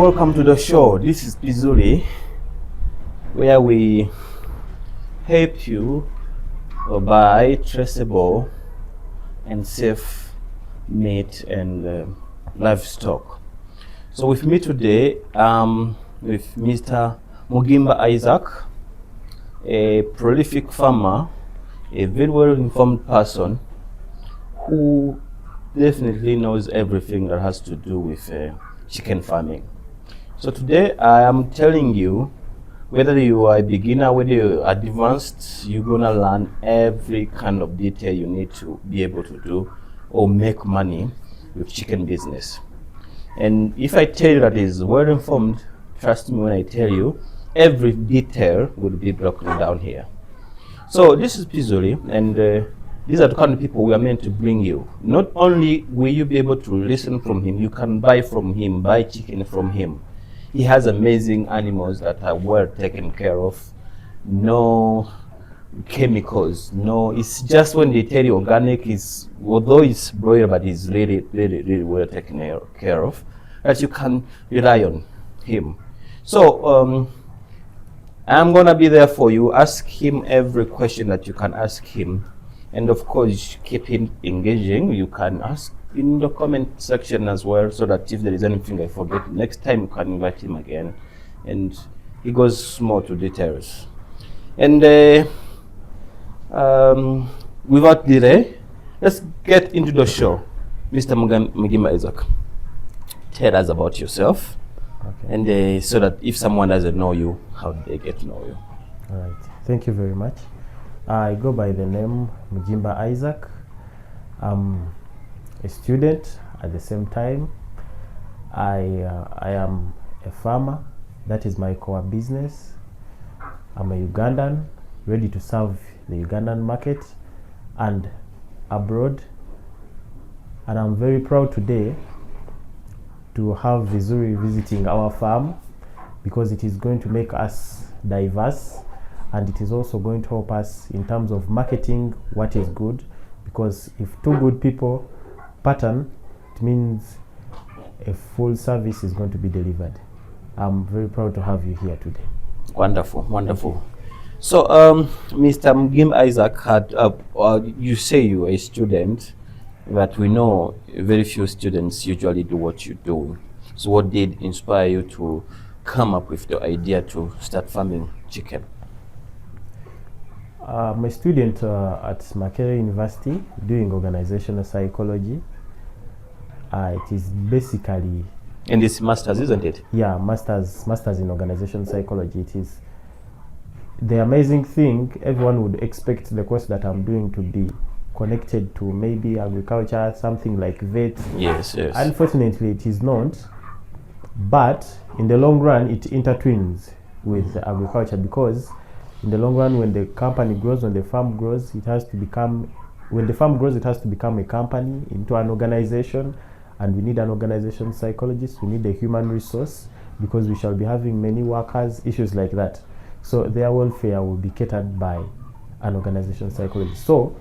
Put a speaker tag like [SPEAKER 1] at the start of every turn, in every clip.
[SPEAKER 1] welcome to the show. This is Pizuri, where we help you buy traceable and safe meat and livestock. So with me today, with Mr. Mugimba Isaac, a prolific farmer, a very well-informed person who definitely knows everything that has to do with chicken farming. So today I am telling you, whether you are a beginner, whether you are advanced, you're gonna learn every kind of detail you need to be able to do or make money with chicken business. And if I tell you that is well informed, trust me when I tell you, every detail will be broken down here. So this is Pizuri, and these are the kind of people we are meant to bring you. Not only will you be able to listen from him, you can buy from him, buy chicken from him. He has amazing animals that are well taken care of. No chemicals, no, it's just when they tell you organic is, although it's broiler, but it's really well taken care of, that you can rely on him. So I'm gonna be there for you. Ask him every question that you can ask him, and of course keep him engaging. You can ask in the comment section as well, so that if there is anything I forget, next time you can invite him again, and he goes more to details. And without delay, let's get into the show. Mr. Mugimba Isaac, tell us about yourself. Okay. And so that if someone doesn't know you, how do they get to know you?
[SPEAKER 2] All right, thank you very much. I go by the name Mugimba Isaac. I'm a student at the same time. I am a farmer. That is my core business. I'm a Ugandan, ready to serve the Ugandan market and abroad. And I'm very proud today to have Vizuri visiting our farm, because it is going to make us diverse, and it is also going to help us in terms of marketing what is good, because if two good people pattern, it means a full service is going to be delivered. I'm very proud to have you here today.
[SPEAKER 1] Wonderful, wonderful. So Mr. Mugimba Isaac, had you say you are a student, but we know very few students usually do what you do. So what did inspire you to come up with the idea to start farming chicken?
[SPEAKER 2] I'm a student at Makerere University doing organizational psychology. It is basically...
[SPEAKER 1] And it's master's, isn't it?
[SPEAKER 2] Yeah, master's in organizational psychology. It is the amazing thing. Everyone would expect the course that I'm doing to be connected to maybe agriculture, something like vet.
[SPEAKER 1] Yes, yes.
[SPEAKER 2] Unfortunately, it is not. But in the long run, it intertwines with agriculture, because in the long run, when the company grows, when the farm grows, it has to become, when the farm grows, it has to become a company into an organization, and we need an organization psychologist, we need a human resource, because we shall be having many workers, issues like that. So their welfare will be catered by an organization psychologist. So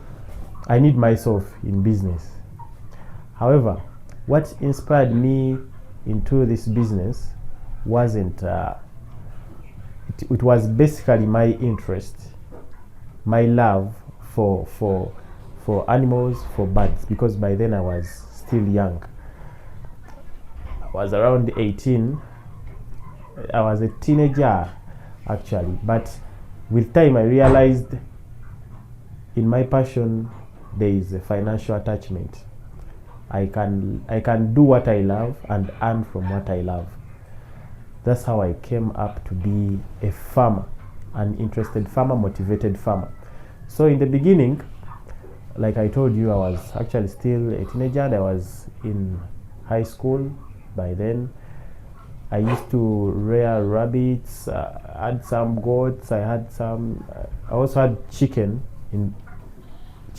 [SPEAKER 2] I need myself in business. However, what inspired me into this business wasn't, it was basically my interest, my love for animals, for birds, because by then I was still young. I was around 18. I was a teenager actually, but with time I realized in my passion there is a financial attachment. I can do what I love and earn from what I love. That's how I came up to be a farmer, an interested farmer, motivated farmer. So in the beginning, like I told you, I was actually still a teenager. I was in high school by then. I used to rear rabbits, I had some goats, I also had chicken,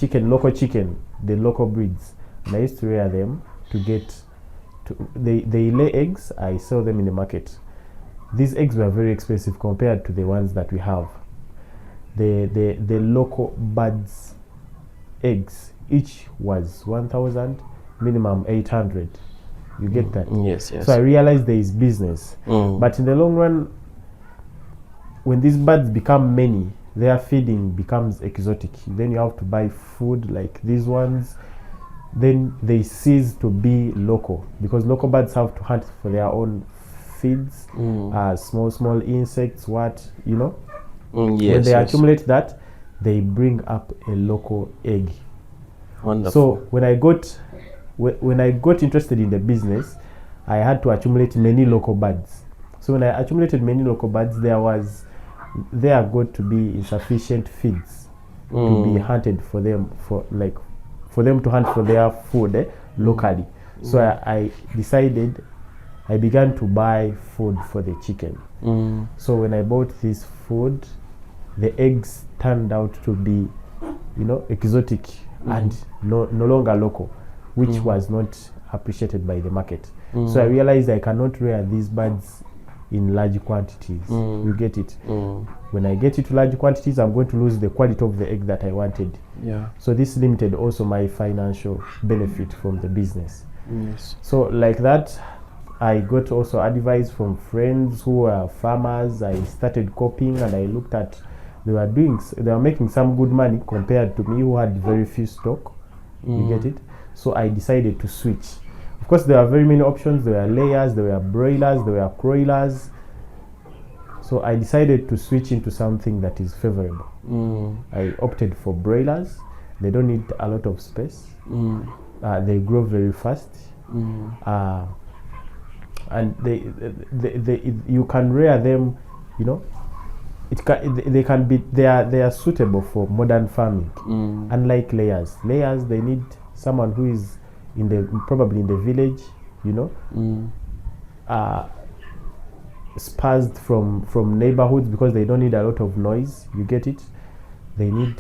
[SPEAKER 2] local chicken, the local breeds. And I used to rear them to get, they lay eggs, I sell them in the market. These eggs were very expensive compared to the ones that we have. The local birds' eggs, each was 1,000, minimum 800. You get that?
[SPEAKER 1] Yes, yes.
[SPEAKER 2] So I realized there is business. But in the long run, when these birds become many, their feeding becomes exotic. Then you have to buy food like these ones. Then they cease to be local, because local birds have to hunt for their own feeds, small insects,
[SPEAKER 1] Yes,
[SPEAKER 2] when they
[SPEAKER 1] yes.
[SPEAKER 2] accumulate that, they bring up a local egg.
[SPEAKER 1] Wonderful.
[SPEAKER 2] So when I got interested in the business, I had to accumulate many local birds. So when I accumulated many local birds, there got to be insufficient feeds to be hunted for them, for them to hunt for their food locally. So I decided, I began to buy food for the chicken. So when I bought this food, the eggs turned out to be, exotic and no longer local, which was not appreciated by the market. So I realized I cannot rear these birds in large quantities. You get it? When I get it to large quantities, I'm going to lose the quality of the egg that I wanted.
[SPEAKER 1] Yeah.
[SPEAKER 2] So this limited also my financial benefit from the business.
[SPEAKER 1] Yes.
[SPEAKER 2] So like that, I got also advice from friends who are farmers. I started copying, and I looked at, they were making some good money compared to me, who had very few stock. You get it? So I decided to switch. Of course, there are very many options. There were layers, there were broilers, there were broilers. So I decided to switch into something that is favorable. I opted for broilers. They don't need a lot of space. They grow very fast. And you can rear them, they are suitable for modern farming. Unlike layers, they need someone who is probably in the village, sparsed from neighborhoods, because they don't need a lot of noise. You get it? They need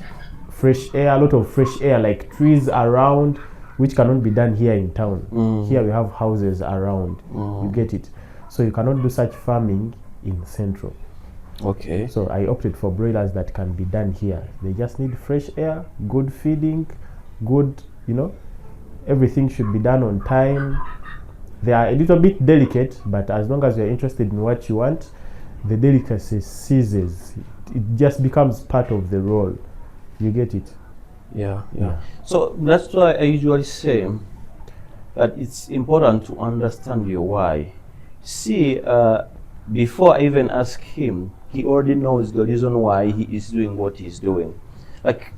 [SPEAKER 2] fresh air, a lot of fresh air, like trees around, which cannot be done here in town. Here we have houses around. You get it? So you cannot do such farming in central.
[SPEAKER 1] Okay.
[SPEAKER 2] So I opted for broilers that can be done here. They just need fresh air, good feeding, good, everything should be done on time. They are a little bit delicate, but as long as you're interested in what you want, the delicacy ceases. It just becomes part of the role. You get it?
[SPEAKER 1] Yeah. So that's why I usually say that it's important to understand your why. See, before I even ask him, he already knows the reason why he is doing what he's doing. Like,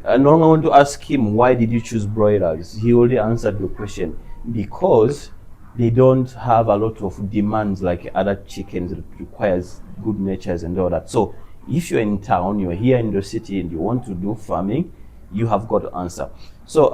[SPEAKER 1] I don't want to ask him, why did you choose broilers? He already answered the question. Because they don't have a lot of demands like other chickens that requires good natures and all that. So if you're in town, you're here in the city, and you want to do farming, you have got to answer. So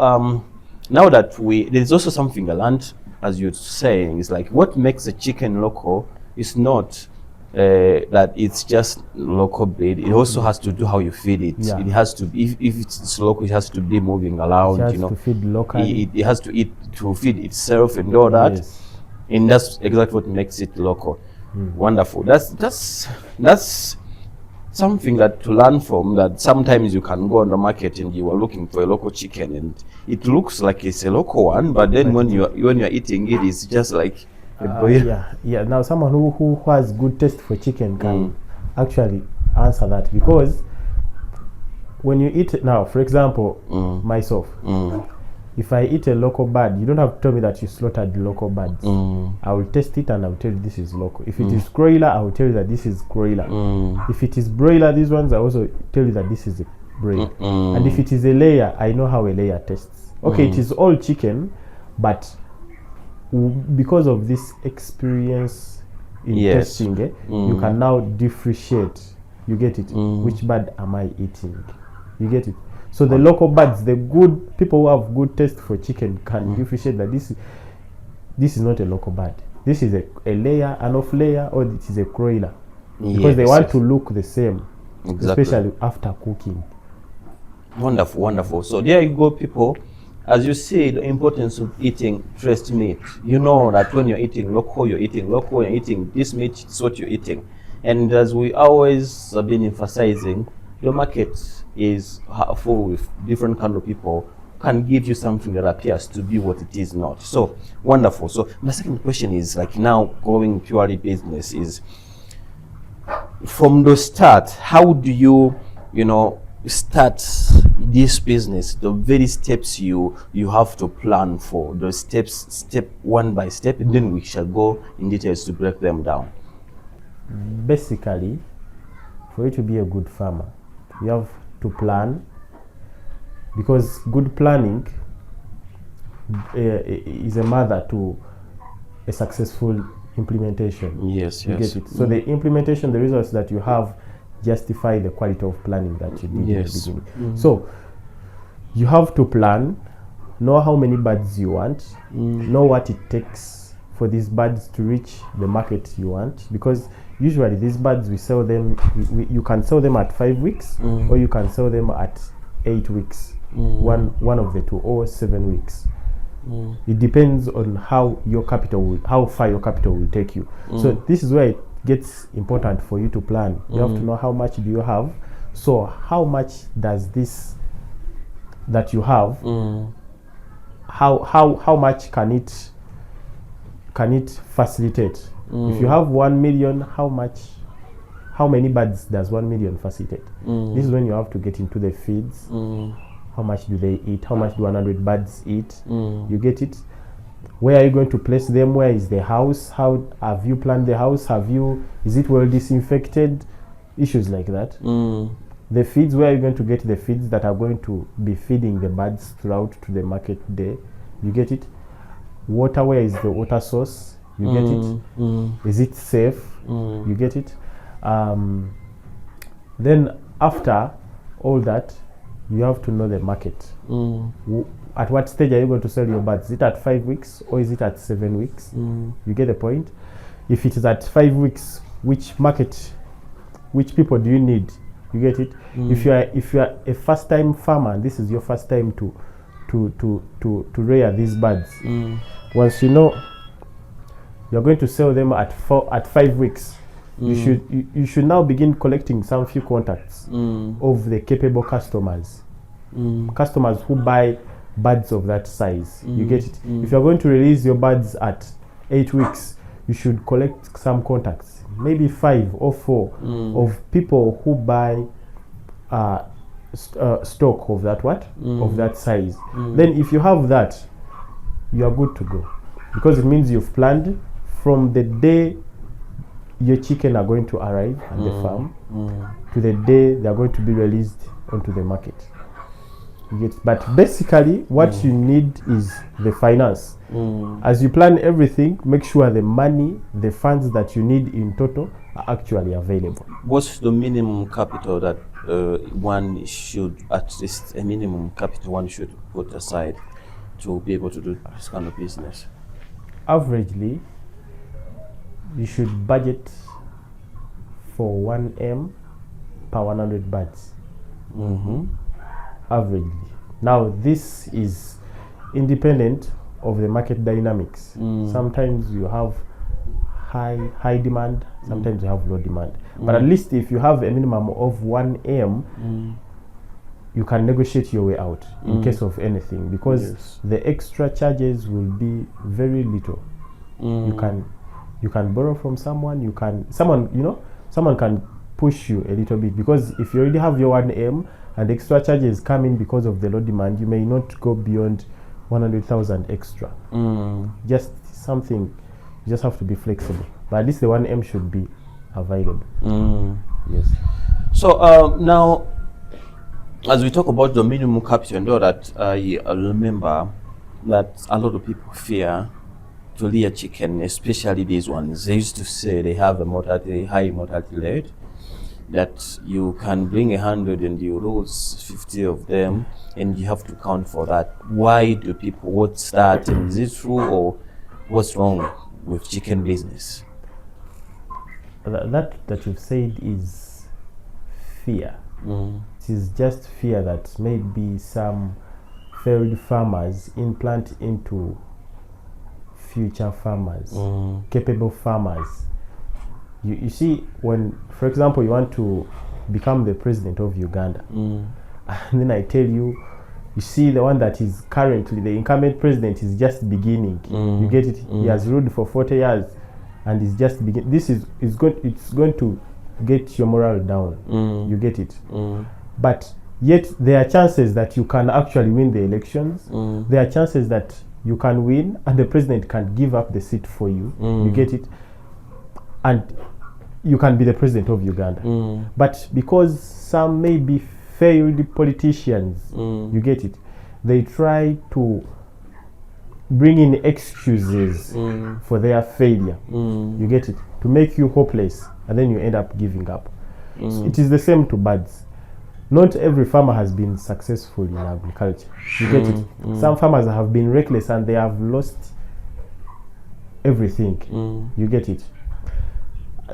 [SPEAKER 1] now that there's also something I learned, as you're saying, is like, what makes a chicken local is not that it's just local breed. It also has to do how you feed it.
[SPEAKER 2] Yeah.
[SPEAKER 1] It has to be, if it's local, it has to be moving around.
[SPEAKER 2] It has to feed locally.
[SPEAKER 1] It has to eat to feed itself and all that.
[SPEAKER 2] Yes.
[SPEAKER 1] And that's exactly what makes it local. Wonderful. That's something that to learn from, that sometimes you can go on the market and you are looking for a local chicken and it looks like it's a local one, but then when you're eating it, it's just like a broiler.
[SPEAKER 2] Now someone who has good taste for chicken can actually answer that, because when you eat, now for example, myself, if I eat a local bird, you don't have to tell me that you slaughtered local birds. I will taste it and I will tell you this is local. If it is broiler, I will tell you that this is broiler. If it is broiler, these ones, I also tell you that this is a broiler. And if it is a layer, I know how a layer tastes. Okay, it is all chicken, but because of this experience in testing, you can now differentiate. You get it? Which bird am I eating? You get it? So the local birds, the good people who have good taste for chicken can differentiate that this is not a local bird. This is a layer, an off layer, or it is a broiler. Because they want to look the same, especially after cooking.
[SPEAKER 1] Wonderful, wonderful. So there you go, people. As you see, the importance of eating Truest meat. You know that when you're eating local, you're eating this meat, it's what you're eating. And as we always have been emphasizing, the market is full with different kind of people can give you something that appears to be what it is not. So wonderful. So my second question is, like, now going purely business, is from the start, how do you start this business, the very steps you have to plan for, the steps, step one by step, and then we shall go in details to break them down.
[SPEAKER 2] Basically, for you to be a good farmer, you have to plan, because good planning is a mother to a successful implementation.
[SPEAKER 1] Yes,
[SPEAKER 2] You
[SPEAKER 1] yes.
[SPEAKER 2] get it. So the implementation, the results that you have, justify the quality of planning that you did
[SPEAKER 1] Yes.
[SPEAKER 2] in the beginning. So you have to plan, know how many birds you want, know what it takes for these birds to reach the market you want, because usually these birds, we sell them, you can sell them at 5 weeks, or you can sell them at 8 weeks, one of the two, or 7 weeks. It depends on how far your capital will take you. So this is where it gets important for you to plan. You have to know how much do you have. So how much does this that you have, how much can it facilitate? If you have 1 million, how many birds does 1 million facilitate? This is when you have to get into the feeds. How much do they eat? How much do 100 birds eat? You get it? Where are you going to place them? Where is the house? How have you planned the house? Is it well disinfected? Issues like that. The feeds, where are you going to get the feeds that are going to be feeding the birds throughout to the market day? You get it? Water, where is the water source? You get it? Is it safe? You get it? Then after all that, you have to know the market. At what stage are you going to sell your birds? Is it at 5 weeks, or is it at 7 weeks? You get the point? If it is at 5 weeks, which people do you need? You get it? If you are a first time farmer, and this is your first time to rear these birds, once you know you're going to sell them at 5 weeks, you should now begin collecting some few contacts of the capable customers, customers who buy birds of that size. You get it? If you're going to release your birds at 8 weeks, you should collect some contacts, maybe 5 or 4 of people who buy stock of that of that size. Then if you have that, you are good to go, because it means you've planned from the day your chicken are going to arrive at the farm to the day they are going to be released onto the market. You get it? But basically what you need is the finance. As you plan everything, make sure the funds that you need in total are actually available.
[SPEAKER 1] What's the minimum capital that one should, at least a minimum capital one should put aside to be able to do this kind of business?
[SPEAKER 2] Averagely, you should budget for 1M per 100 birds. Averagely. Now this is independent of the market dynamics. Sometimes you have high demand, sometimes you have low demand. But at least if you have a minimum of 1M, you can negotiate your way out in case of anything, because the extra charges will be very little. You can borrow from someone, someone can push you a little bit, because if you already have your 1M and extra charges come in because of the low demand, you may not go beyond 100,000 extra. Just something, you just have to be flexible, but at least the 1M should be available. Yes.
[SPEAKER 1] So now, as we talk about the minimum capital, and all that, I remember that a lot of people fear to rear chicken, especially these ones. They used to say they have a high mortality rate, that you can bring 100 and you lose 50 of them, and you have to count for that. Why do people, what's that, and is it true, or what's wrong with chicken business?
[SPEAKER 2] That you've said is fear. It is just fear that maybe some failed farmers implant into future farmers, capable farmers. You see, when, for example, you want to become the president of Uganda, and then I tell you, You see, the one that is currently the incumbent president is just beginning. You get it? He has ruled for 40 years, and is just beginning. This is it's going to get your morale down. You get it? But yet there are chances that you can actually win the elections. There are chances that you can win, and the president can give up the seat for you. You get it? And you can be the president of Uganda. But because some may be failed politicians, you get it, they try to bring in excuses for their failure. You get it, to make you hopeless, and then you end up giving up. So it is the same to birds. Not every farmer has been successful in agriculture. You get it? Some farmers have been reckless and they have lost everything. You get it?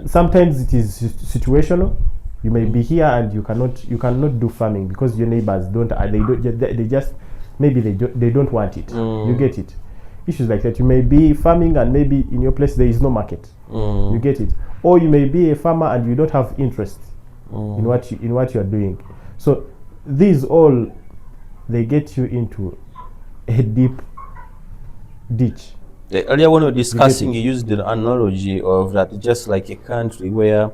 [SPEAKER 2] Sometimes it is situational. You may be here and you cannot do farming because your neighbors they just maybe they don't want it. You get it? Issues like that. You may be farming and maybe in your place there is no market. You get it? Or you may be a farmer and you don't have interest in what you are doing. So these all, they get you into a deep ditch.
[SPEAKER 1] Earlier when we were discussing, you used the analogy of that just like a country where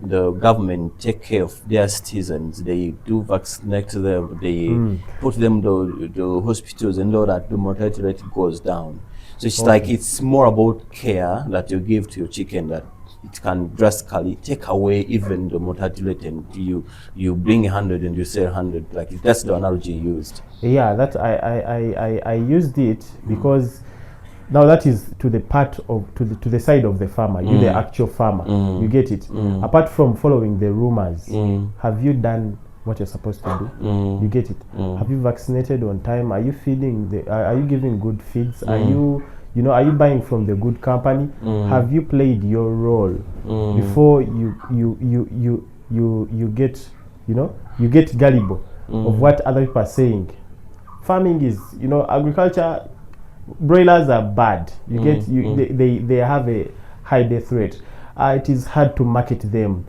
[SPEAKER 1] the government take care of their citizens. They do vaccinate them, they put them to the hospitals, and all that, the mortality rate goes down. So it's like it's more about care that you give to your chicken, that it can drastically take away even the mortality rate, and you bring 100 and you say 100. Like that's the analogy you used.
[SPEAKER 2] Yeah, that I used it because now that is to the part of to the side of the farmer. You the actual farmer. You get it? Apart from following the rumors, have you done what you're supposed to do? You get it? Have you vaccinated on time? Are you feeding are you giving good feeds? Are you are you buying from the good company? Have you played your role before you get you get gullible of what other people are saying? Farming is agriculture. Broilers are bad. You get they have a high death rate. It is hard to market them.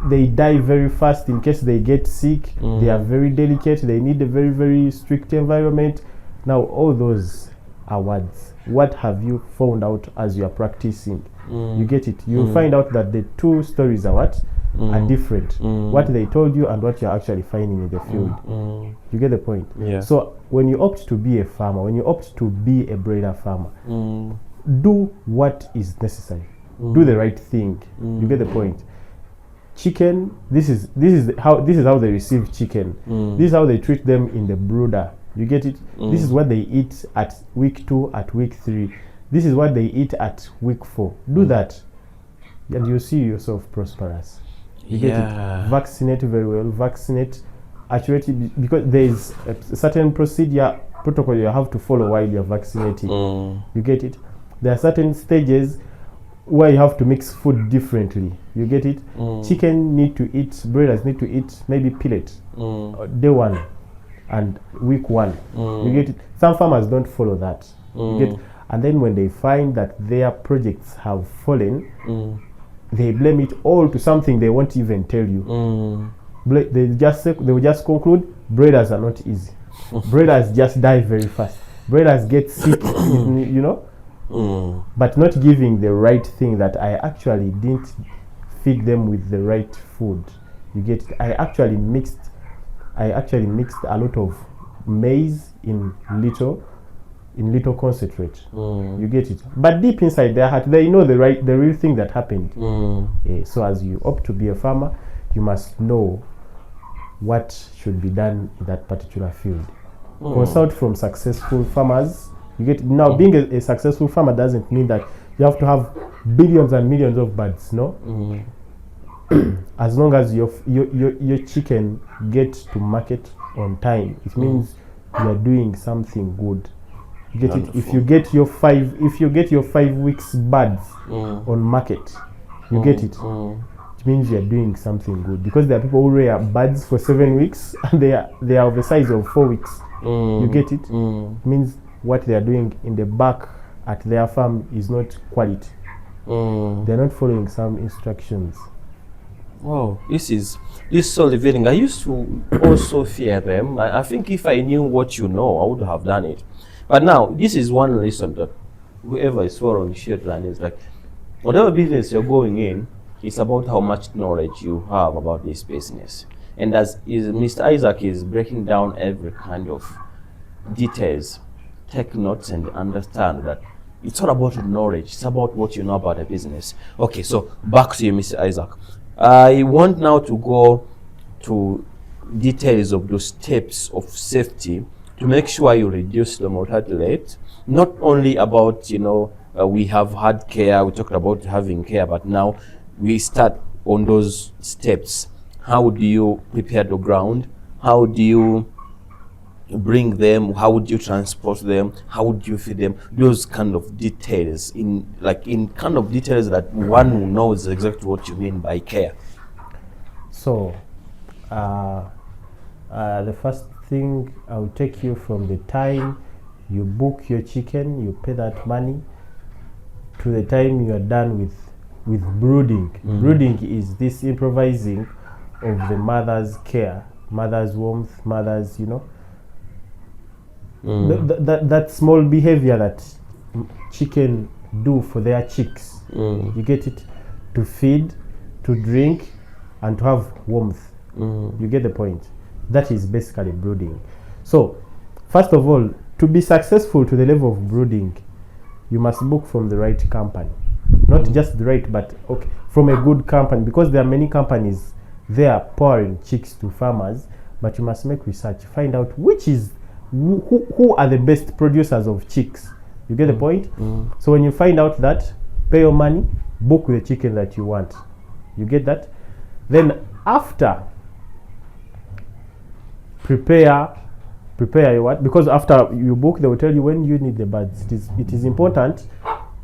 [SPEAKER 2] They die very fast in case they get sick. They are very delicate. They need a very, very strict environment. Now all those are words. What have you found out as you are practicing? You get it? You'll find out that the two stories are different. What they told you and what you're actually finding in the field. You get the point?
[SPEAKER 1] Yeah.
[SPEAKER 2] So when you opt to be a farmer, when you opt to be a broiler farmer, do what is necessary. Do the right thing. You get the point? Chicken, this is how they receive chicken. This is how they treat them in the brooder. You get it? This is what they eat at week 2, at week 3. This is what they eat at week 4. Do that, and you'll see yourself prosperous. You get it? Vaccinate very well. Vaccinate accurately, because there is a certain protocol you have to follow while you're vaccinating. You get it? There are certain stages where you have to mix food differently. You get it? Chicken need to eat, broilers need to eat maybe pellet day 1 and week 1. You get it? Some farmers don't follow that. You get it? And then when they find that their projects have fallen, they blame it all to something they won't even tell you. They will just conclude broilers are not easy. Broilers just die very fast. Broilers get sick, but not giving the right thing, that I actually didn't feed them with the right food. You get it? I actually mixed a lot of maize in little concentrate. You get it? But deep inside their heart, they know the real thing that happened. So as you opt to be a farmer, you must know what should be done in that particular field. Consult from successful farmers. You get it? Now, being a successful farmer doesn't mean that you have to have billions and millions of birds. No. As long as your chicken gets to market on time, it means you are doing something good. You get it? If you get your 5 weeks birds on market, you get it? It means you are doing something good, because there are people who rear birds for 7 weeks and they are of the size of 4 weeks. You get it? It means what they are doing in the back at their farm is not quality. They're not following some instructions.
[SPEAKER 1] Oh, this is so revealing. I used to also fear them. I think if I knew what you know, I would have done it. But now, this is one lesson that whoever is following should learn is like, whatever business you're going in, it's about how much knowledge you have about this business. And as is Mr. Isaac is breaking down every kind of details, take notes and understand that it's all about knowledge. It's about what you know about a business. Okay, so back to you, Mr. Isaac. I want now to go to details of those steps of safety to make sure you reduce the mortality rate. Not only about, we have had care, we talked about having care, but now we start on those steps. How do you prepare the ground? How do you bring them? How would you transport them? How would you feed them? Those kind of details, in kind of details that one who knows exactly what you mean by care.
[SPEAKER 2] So the first thing, I'll take you from the time you book your chicken, you pay that money, to the time you are done with brooding. Brooding is this improvising of the mother's care, mother's warmth, mother's, that small behavior that chicken do for their chicks. You get it? To feed, to drink, and to have warmth. You get the point? That is basically brooding. So, first of all, to be successful to the level of brooding, you must book from the right company. Not just the right, but okay, from a good company, because there are many companies there pouring chicks to farmers, but you must make research, find out who are the best producers of chicks. You get the point? So when you find out that, pay your money, book the chicken that you want. You get that? Then after, prepare your what? Because after you book, they will tell you when you need the birds. It is important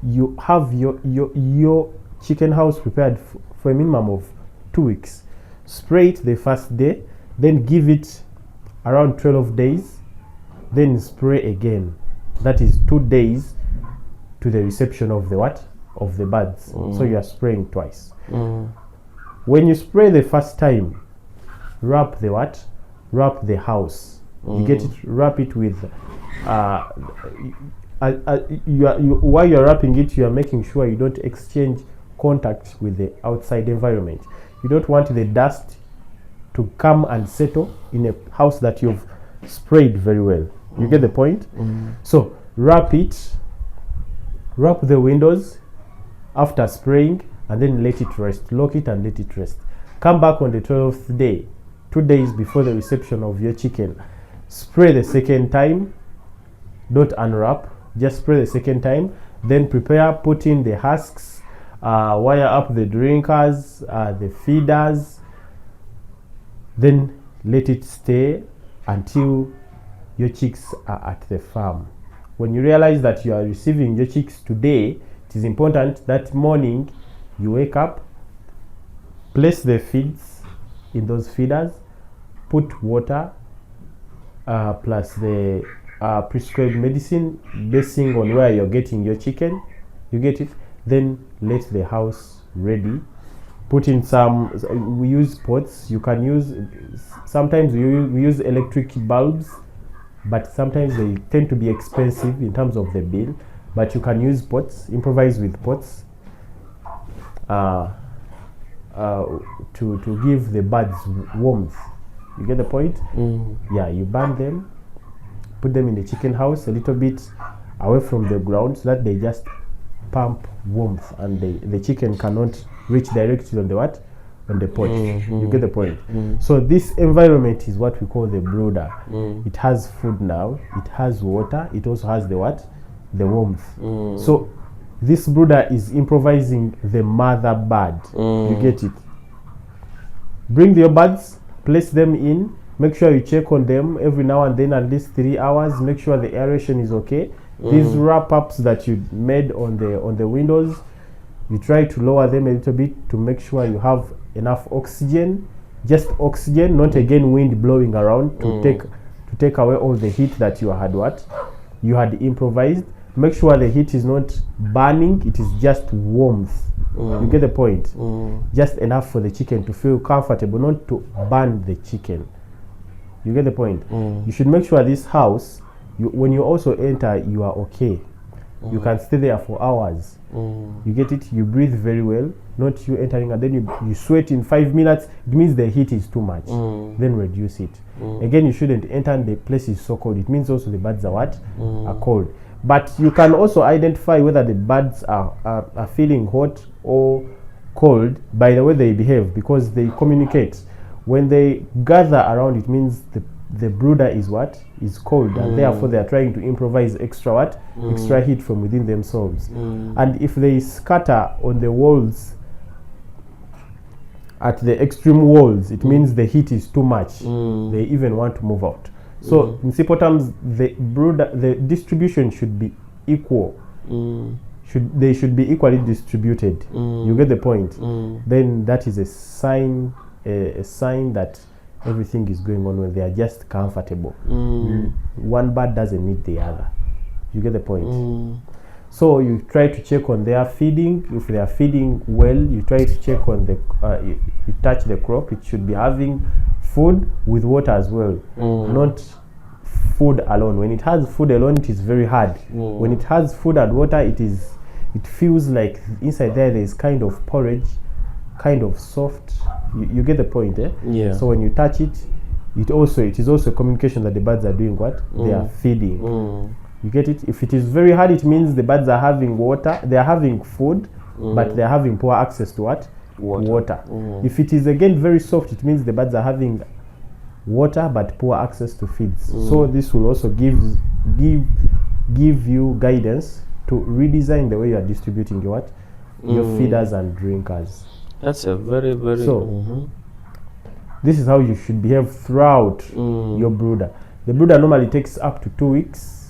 [SPEAKER 2] you have your chicken house prepared for a minimum of 2 weeks. Spray it the first day, then give it around 12 days, then spray again. That is 2 days to the reception of the what? Of the birds. So you are spraying twice. When you spray the first time, wrap the what? Wrap the house. You get it? Wrap it with while you're wrapping it, you are making sure you don't exchange contact with the outside environment. You don't want the dust to come and settle in a house that you've sprayed very well. You get the point? So wrap the windows after spraying, and then let it rest. Lock it and let it rest. Come back on the 12th day, 2 days before the reception of your chicken. Spray the second time. Don't unwrap, just spray the second time. Then prepare, put in the husks, wire up the drinkers, the feeders. Then let it stay until your chicks are at the farm. When you realize that you are receiving your chicks today, it is important that morning you wake up, place the feeds in those feeders, put water plus the prescribed medicine basing on where you're getting your chicken. You get it? Then let the house ready. Put in we use pots. You can use, sometimes we use electric bulbs, but sometimes they tend to be expensive in terms of the bill. But you can use pots, improvise with pots to give the birds warmth. You get the point? Yeah, you burn them, put them in the chicken house a little bit away from the ground so that they just pump warmth and the chicken cannot reach directly on the what? On the pot. You get the point? So this environment is what we call the brooder. It has food now, it has water, it also has the what? The warmth. So this brooder is improvising the mother bird. You get it? Bring your birds, place them in, make sure you check on them every now and then, at least 3 hours, make sure the aeration is okay. These wrap-ups that you made on the windows, you try to lower them a little bit to make sure you have enough oxygen, just oxygen, not again wind blowing around to take away all the heat that you had improvised. Make sure the heat is not burning, it is just warmth. You get the point? Just enough for the chicken to feel comfortable, not to burn the chicken. You get the point? You should make sure this house, when you also enter, you are okay. You can stay there for hours. You get it? You breathe very well, not you entering and then you sweat in 5 minutes. It means the heat is too much. Then reduce it. Again, you shouldn't enter and the place is so cold. It means also the birds are what? Are cold. But you can also identify whether the birds are feeling hot or cold by the way they behave, because they communicate. When they gather around, it means the brooder is what? Is cold, and therefore they are trying to improvise extra what? Extra heat from within themselves. And if they scatter on the walls, at the extreme walls, it means the heat is too much. They even want to move out. So in simple terms, the distribution should be equal. They should be equally distributed. You get the point? Then that is a sign that everything is going on when they are just comfortable. One bird doesn't need the other. You get the point? So you try to check on their feeding. If they are feeding well, you try to check on the you touch the crop. It should be having food with water as well, not food alone. When it has food alone, it is very hard. When it has food and water, it feels like inside there is kind of porridge, kind of soft. You get the point, eh?
[SPEAKER 1] Yeah.
[SPEAKER 2] So when you touch it, it is also a communication that the birds are doing what? They are feeding. You get it? If it is very hard, it means the birds are having water, they are having food, but they are having poor access to what? Water. If it is again very soft, it means the birds are having water but poor access to feeds. So this will also give you guidance to redesign the way you are distributing your feeders and drinkers.
[SPEAKER 1] That's a very
[SPEAKER 2] this is how you should behave throughout your brooder. The brooder normally takes up to 2 weeks.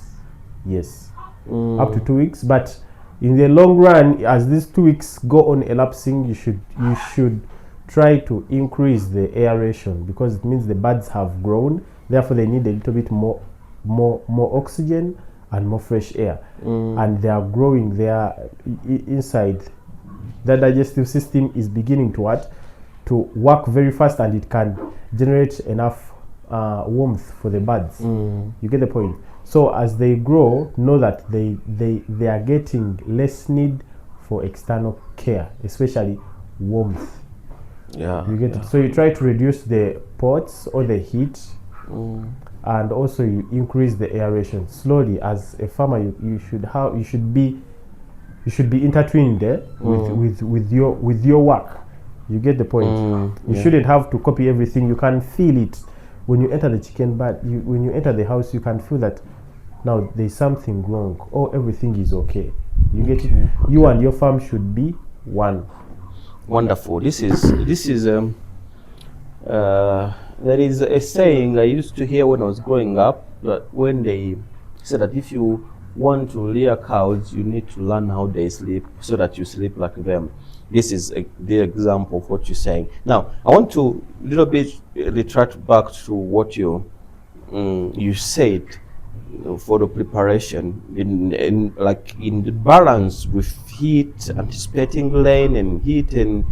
[SPEAKER 2] Yes, up to 2 weeks. But in the long run, as these 2 weeks go on elapsing, you should try to increase the aeration, because it means the birds have grown. Therefore, they need a little bit more oxygen and more fresh air, and they are growing. They are inside. The digestive system is beginning to work very fast, and it can generate enough warmth for the birds. You get the point? So as they grow, know that they are getting less need for external care, especially warmth.
[SPEAKER 1] Yeah.
[SPEAKER 2] You get it? So you try to reduce the pots or the heat, and also you increase the aeration slowly. As a farmer, you should be intertwined with your work. You get the point? You shouldn't have to copy everything. You can feel it when you enter the chicken, but when you enter the house, you can feel that now there's something wrong, or everything is okay. You get it? You and your farm should be one.
[SPEAKER 1] Wonderful. This is there is a saying I used to hear when I was growing up, that when they said that if you want to rear cows, you need to learn how they sleep so that you sleep like them. This is the example of what you're saying. Now, I want to little bit retract back to what you said for the preparation in the balance with heat, anticipating rain and heat and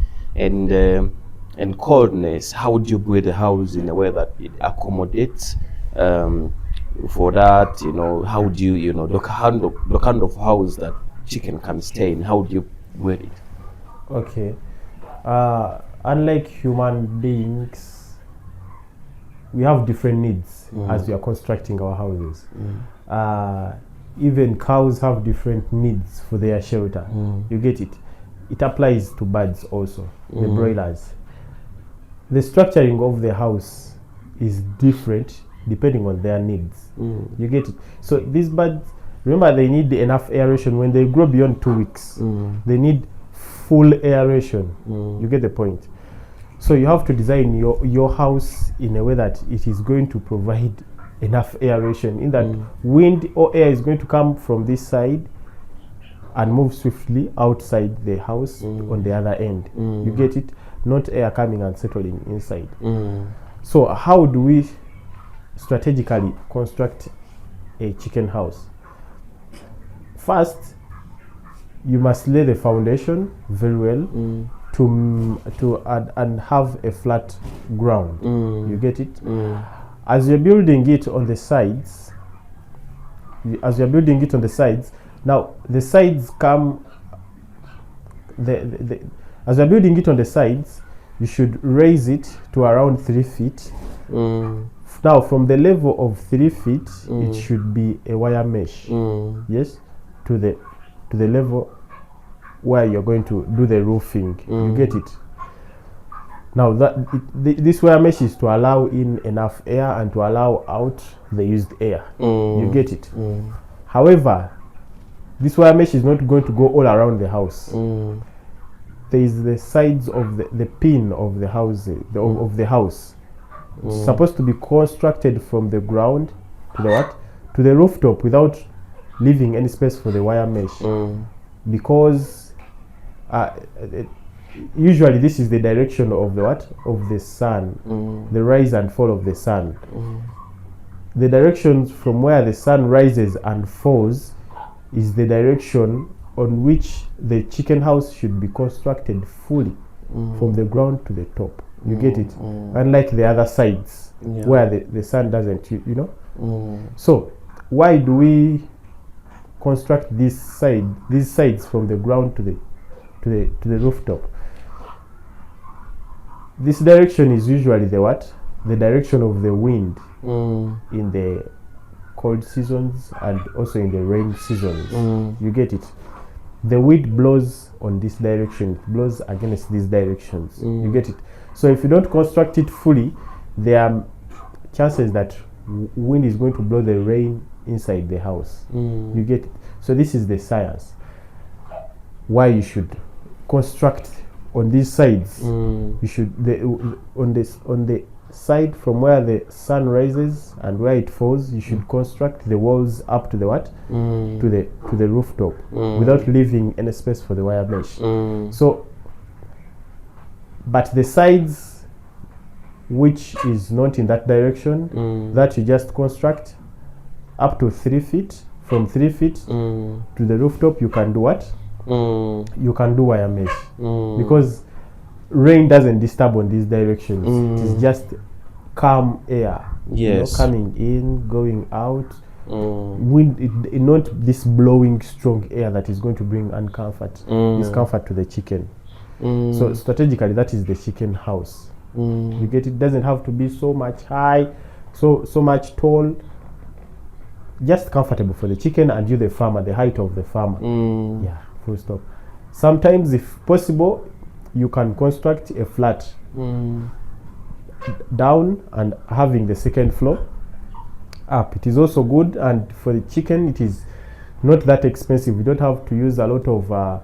[SPEAKER 1] coldness. How would you build a house in a way that it accommodates for that? How do you the kind of house that chicken can stay in? How do you build it?
[SPEAKER 2] Okay. Unlike human beings, we have different needs as we are constructing our houses. Even cows have different needs for their shelter. You get it? It applies to birds also, the broilers. The structuring of the house is different depending on their needs. You get it? So these birds, remember, they need enough aeration. When they grow beyond 2 weeks, they need full aeration. You get the point? So you have to design your house in a way that it is going to provide enough aeration, in that wind or air is going to come from this side and move swiftly outside the house on the other end. You get it? Not air coming and settling inside. So how do we strategically construct a chicken house? First, you must lay the foundation very well to add and have a flat ground. You get it? As you're building it on the sides, now the sides come, as you're building it on the sides, you should raise it to around 3 feet. Now from the level of 3 feet, it should be a wire mesh. Yes, to the level where you're going to do the roofing. You get it? Now this wire mesh is to allow in enough air and to allow out the used air. You get it? However, this wire mesh is not going to go all around the house. There is the sides of the pin of the house, of the house. It's supposed to be constructed from the ground to the what? To the rooftop without leaving any space for the wire mesh. Because usually this is the direction of the what? Of the sun, the rise and fall of the sun. The direction from where the sun rises and falls is the direction on which the chicken house should be constructed fully, from the ground to the top. You get it? Unlike the other sides where the sun doesn't, you know. So why do we construct these sides from the ground to the rooftop? This direction is usually the what? The direction of the wind in the cold seasons and also in the rain seasons. You get it? The wind blows on this direction, it blows against these directions. You get it? So if you don't construct it fully, there are chances that wind is going to blow the rain inside the house. You get it? So this is the science why you should construct on these sides. You should on the side from where the sun rises and where it falls, you should construct the walls up to the what? To the rooftop, without leaving any space for the wire mesh. So, but the sides which is not in that direction, that you just construct up to 3 feet. From 3 feet to the rooftop, you can do what? You can do wire mesh, because rain doesn't disturb on these directions. It is just calm air, you know, coming in, going out. Wind, not this blowing strong air that is going to bring discomfort to the chicken. So strategically, that is the chicken house. You get it? Doesn't have to be so much high, so much tall. Just comfortable for the chicken and you, the farmer, the height of the farmer. Yeah, full stop. Sometimes, if possible, you can construct a flat down and having the second floor up. It is also good, and for the chicken, it is not that expensive. You don't have to use a lot of a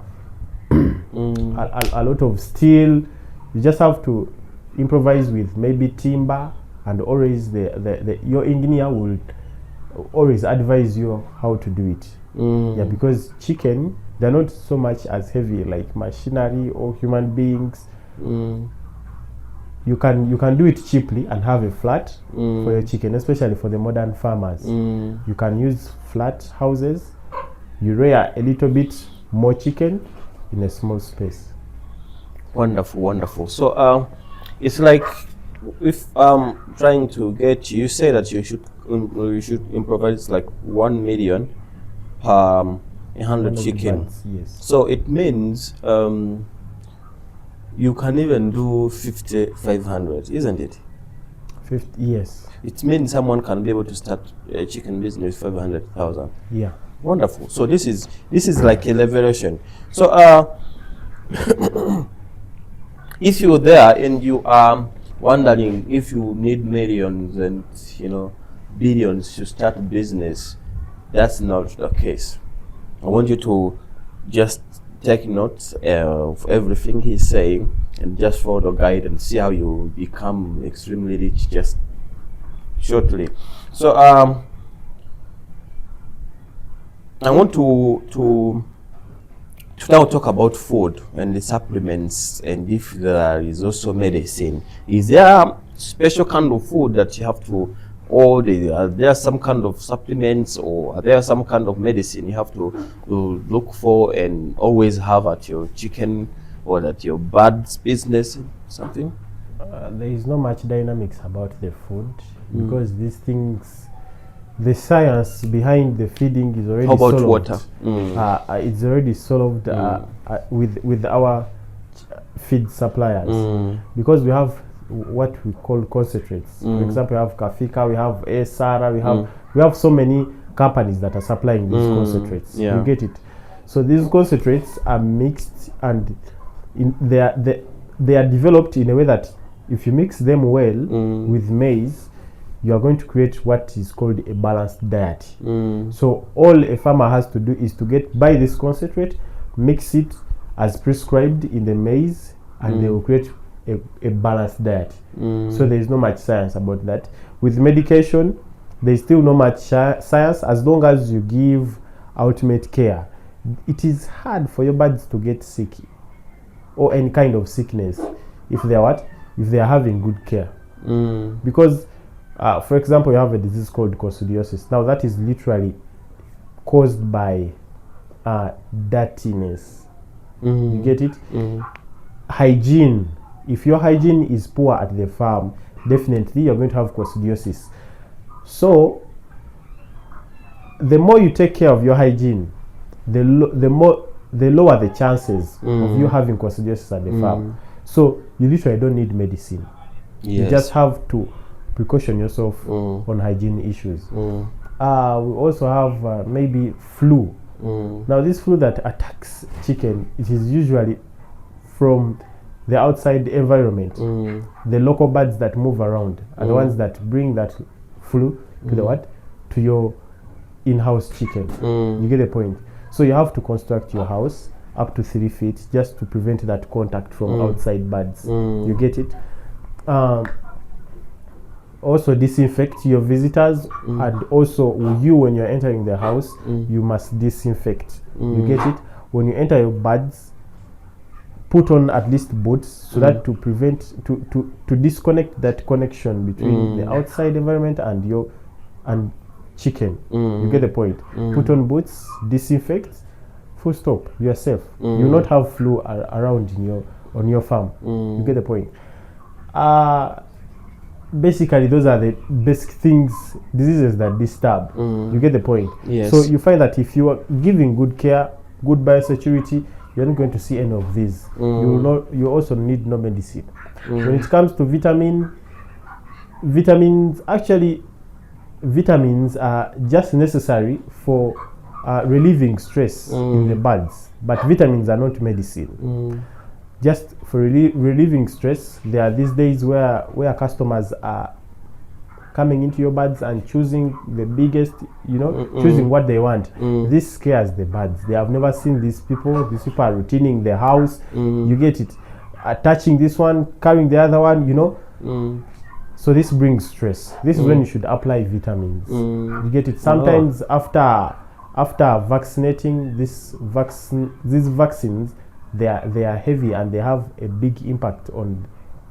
[SPEAKER 2] lot of steel. You just have to improvise with maybe timber, and always your engineer will always advise you how to do it. Yeah, because chicken, they're not so much as heavy like machinery or human beings. You can do it cheaply and have a flat for your chicken, especially for the modern farmers. You can use flat houses. You rear a little bit more chicken in a small space.
[SPEAKER 1] Wonderful, wonderful. So it's like, if I'm trying to get you say that you should improvise like 1 million per 100 chicken.
[SPEAKER 2] Yes.
[SPEAKER 1] So it means you can even do 500, isn't it?
[SPEAKER 2] 50, yes.
[SPEAKER 1] It means someone can be able to start a chicken business with 500,000.
[SPEAKER 2] Yeah.
[SPEAKER 1] Wonderful. So this is like a leveraging. So if you're there and you are wondering if you need millions and billions to start a business, that's not the case. I want you to just take notes of everything he's saying and just follow the guide and see how you become extremely rich just shortly. So I want to now talk about food and the supplements, and if there is also medicine. Is there a special kind of food that you have to or are there some kind of supplements, or are there some kind of medicine you have to look for and always have at your chicken or at your birds business, something?
[SPEAKER 2] There is not much dynamics about the food because these things, the science behind the feeding is already
[SPEAKER 1] How about
[SPEAKER 2] solved.
[SPEAKER 1] water?
[SPEAKER 2] It's already solved with our feed suppliers because we have what we call concentrates. For example, we have Kafika, we have Esara, we have so many companies that are supplying these concentrates. You get it? So these concentrates are mixed and they are developed in a way that if you mix them well with maize, you are going to create what is called a balanced diet. So all a farmer has to do is to buy this concentrate, mix it as prescribed in the maize, and they will create a balanced diet. So there is not much science about that. With medication, there is still not much science as long as you give ultimate care. It is hard for your birds to get sick or any kind of sickness if they are if they are having good care. Because for example, you have a disease called coccidiosis. Now that is literally caused by dirtiness. You get it? Hygiene. If your hygiene is poor at the farm, definitely you're going to have coccidiosis. So the more you take care of your hygiene, the lower the chances of you having coccidiosis at the farm. So you literally don't need medicine. You just have to precaution yourself on hygiene issues. We also have maybe flu. Now this flu that attacks chicken, it is usually from the outside environment. The local birds that move around are the ones that bring that flu to to your in-house chicken. You get the point? So you have to construct your house up to 3 feet just to prevent that contact from outside birds. You get it? Also disinfect your visitors, and also you, when you're entering the house, you must disinfect. You get it? When you enter your birds, put on at least boots so that to prevent to disconnect that connection between the outside environment and chicken. You get the point? Put on boots, disinfect, full stop. You are safe. You will not have flu around on your farm. You get the point? Basically those are the basic diseases that disturb. You get the point?
[SPEAKER 1] Yes.
[SPEAKER 2] So you find that if you are giving good care, good biosecurity, you're not going to see any of these. You also need no medicine. When it comes to vitamins are just necessary for relieving stress in the birds, but vitamins are not medicine. Just for relieving stress, there are these days where customers are coming into your birds and choosing the biggest, choosing what they want. This scares the birds. They have never seen these people. These people are routining the house. You get it? Touching this one, carrying the other one, So this brings stress. This is when you should apply vitamins. You get it? Sometimes after vaccinating, these vaccines, they are heavy and they have a big impact on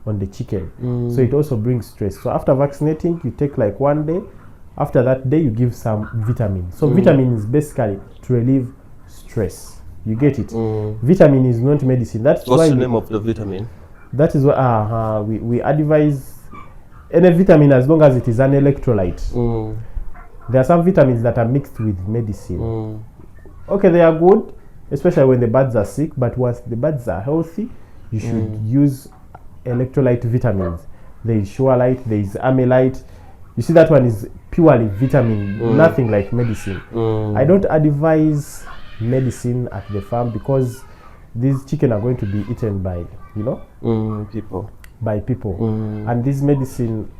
[SPEAKER 2] the chicken. So it also brings stress. So after vaccinating, you take like 1 day. After that day, you give some vitamins. So vitamins basically to relieve stress. You get it? Vitamin is not medicine. What's
[SPEAKER 1] the name of the vitamin?
[SPEAKER 2] That is what we advise any vitamin as long as it is an electrolyte. There are some vitamins that are mixed with medicine. Okay, they are good, especially when the birds are sick, but once the birds are healthy, you should use electrolyte vitamins. There is Surelite, there is Amylite. You see, that one is purely vitamin, nothing like medicine. I don't advise medicine at the farm because these chicken are going to be eaten by
[SPEAKER 1] people.
[SPEAKER 2] By people. And this medicine,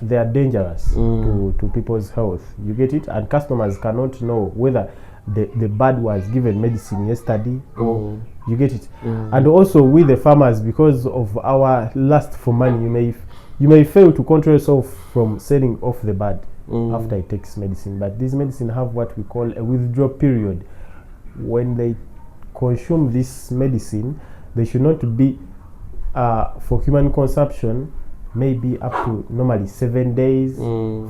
[SPEAKER 2] they are dangerous to people's health. You get it? And customers cannot know whether the bird was given medicine yesterday or you get it. And also we the farmers, because of our lust for money, you may fail to control yourself from selling off the bird after it takes medicine. But these medicine have what we call a withdrawal period. When they consume this medicine, they should not be for human consumption maybe up to normally 7 days,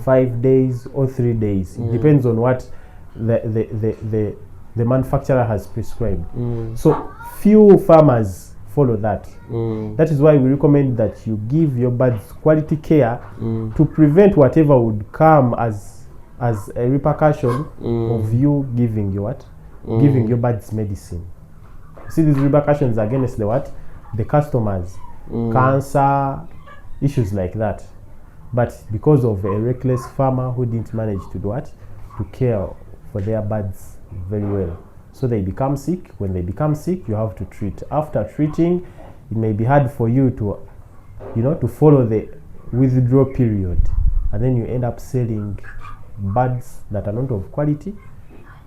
[SPEAKER 2] 5 days, or 3 days. It depends on what the manufacturer has prescribed. So few farmers follow that. That is why we recommend that you give your birds quality care to prevent whatever would come as a repercussion of you giving your what? Giving your birds medicine. See, these repercussions against the what? The customers, cancer, issues like that. But because of a reckless farmer who didn't manage to do what? To care for their birds very well. So they become sick. When they become sick, you have to treat. After treating, it may be hard for you to, to follow the withdrawal period. And then you end up selling birds that are not of quality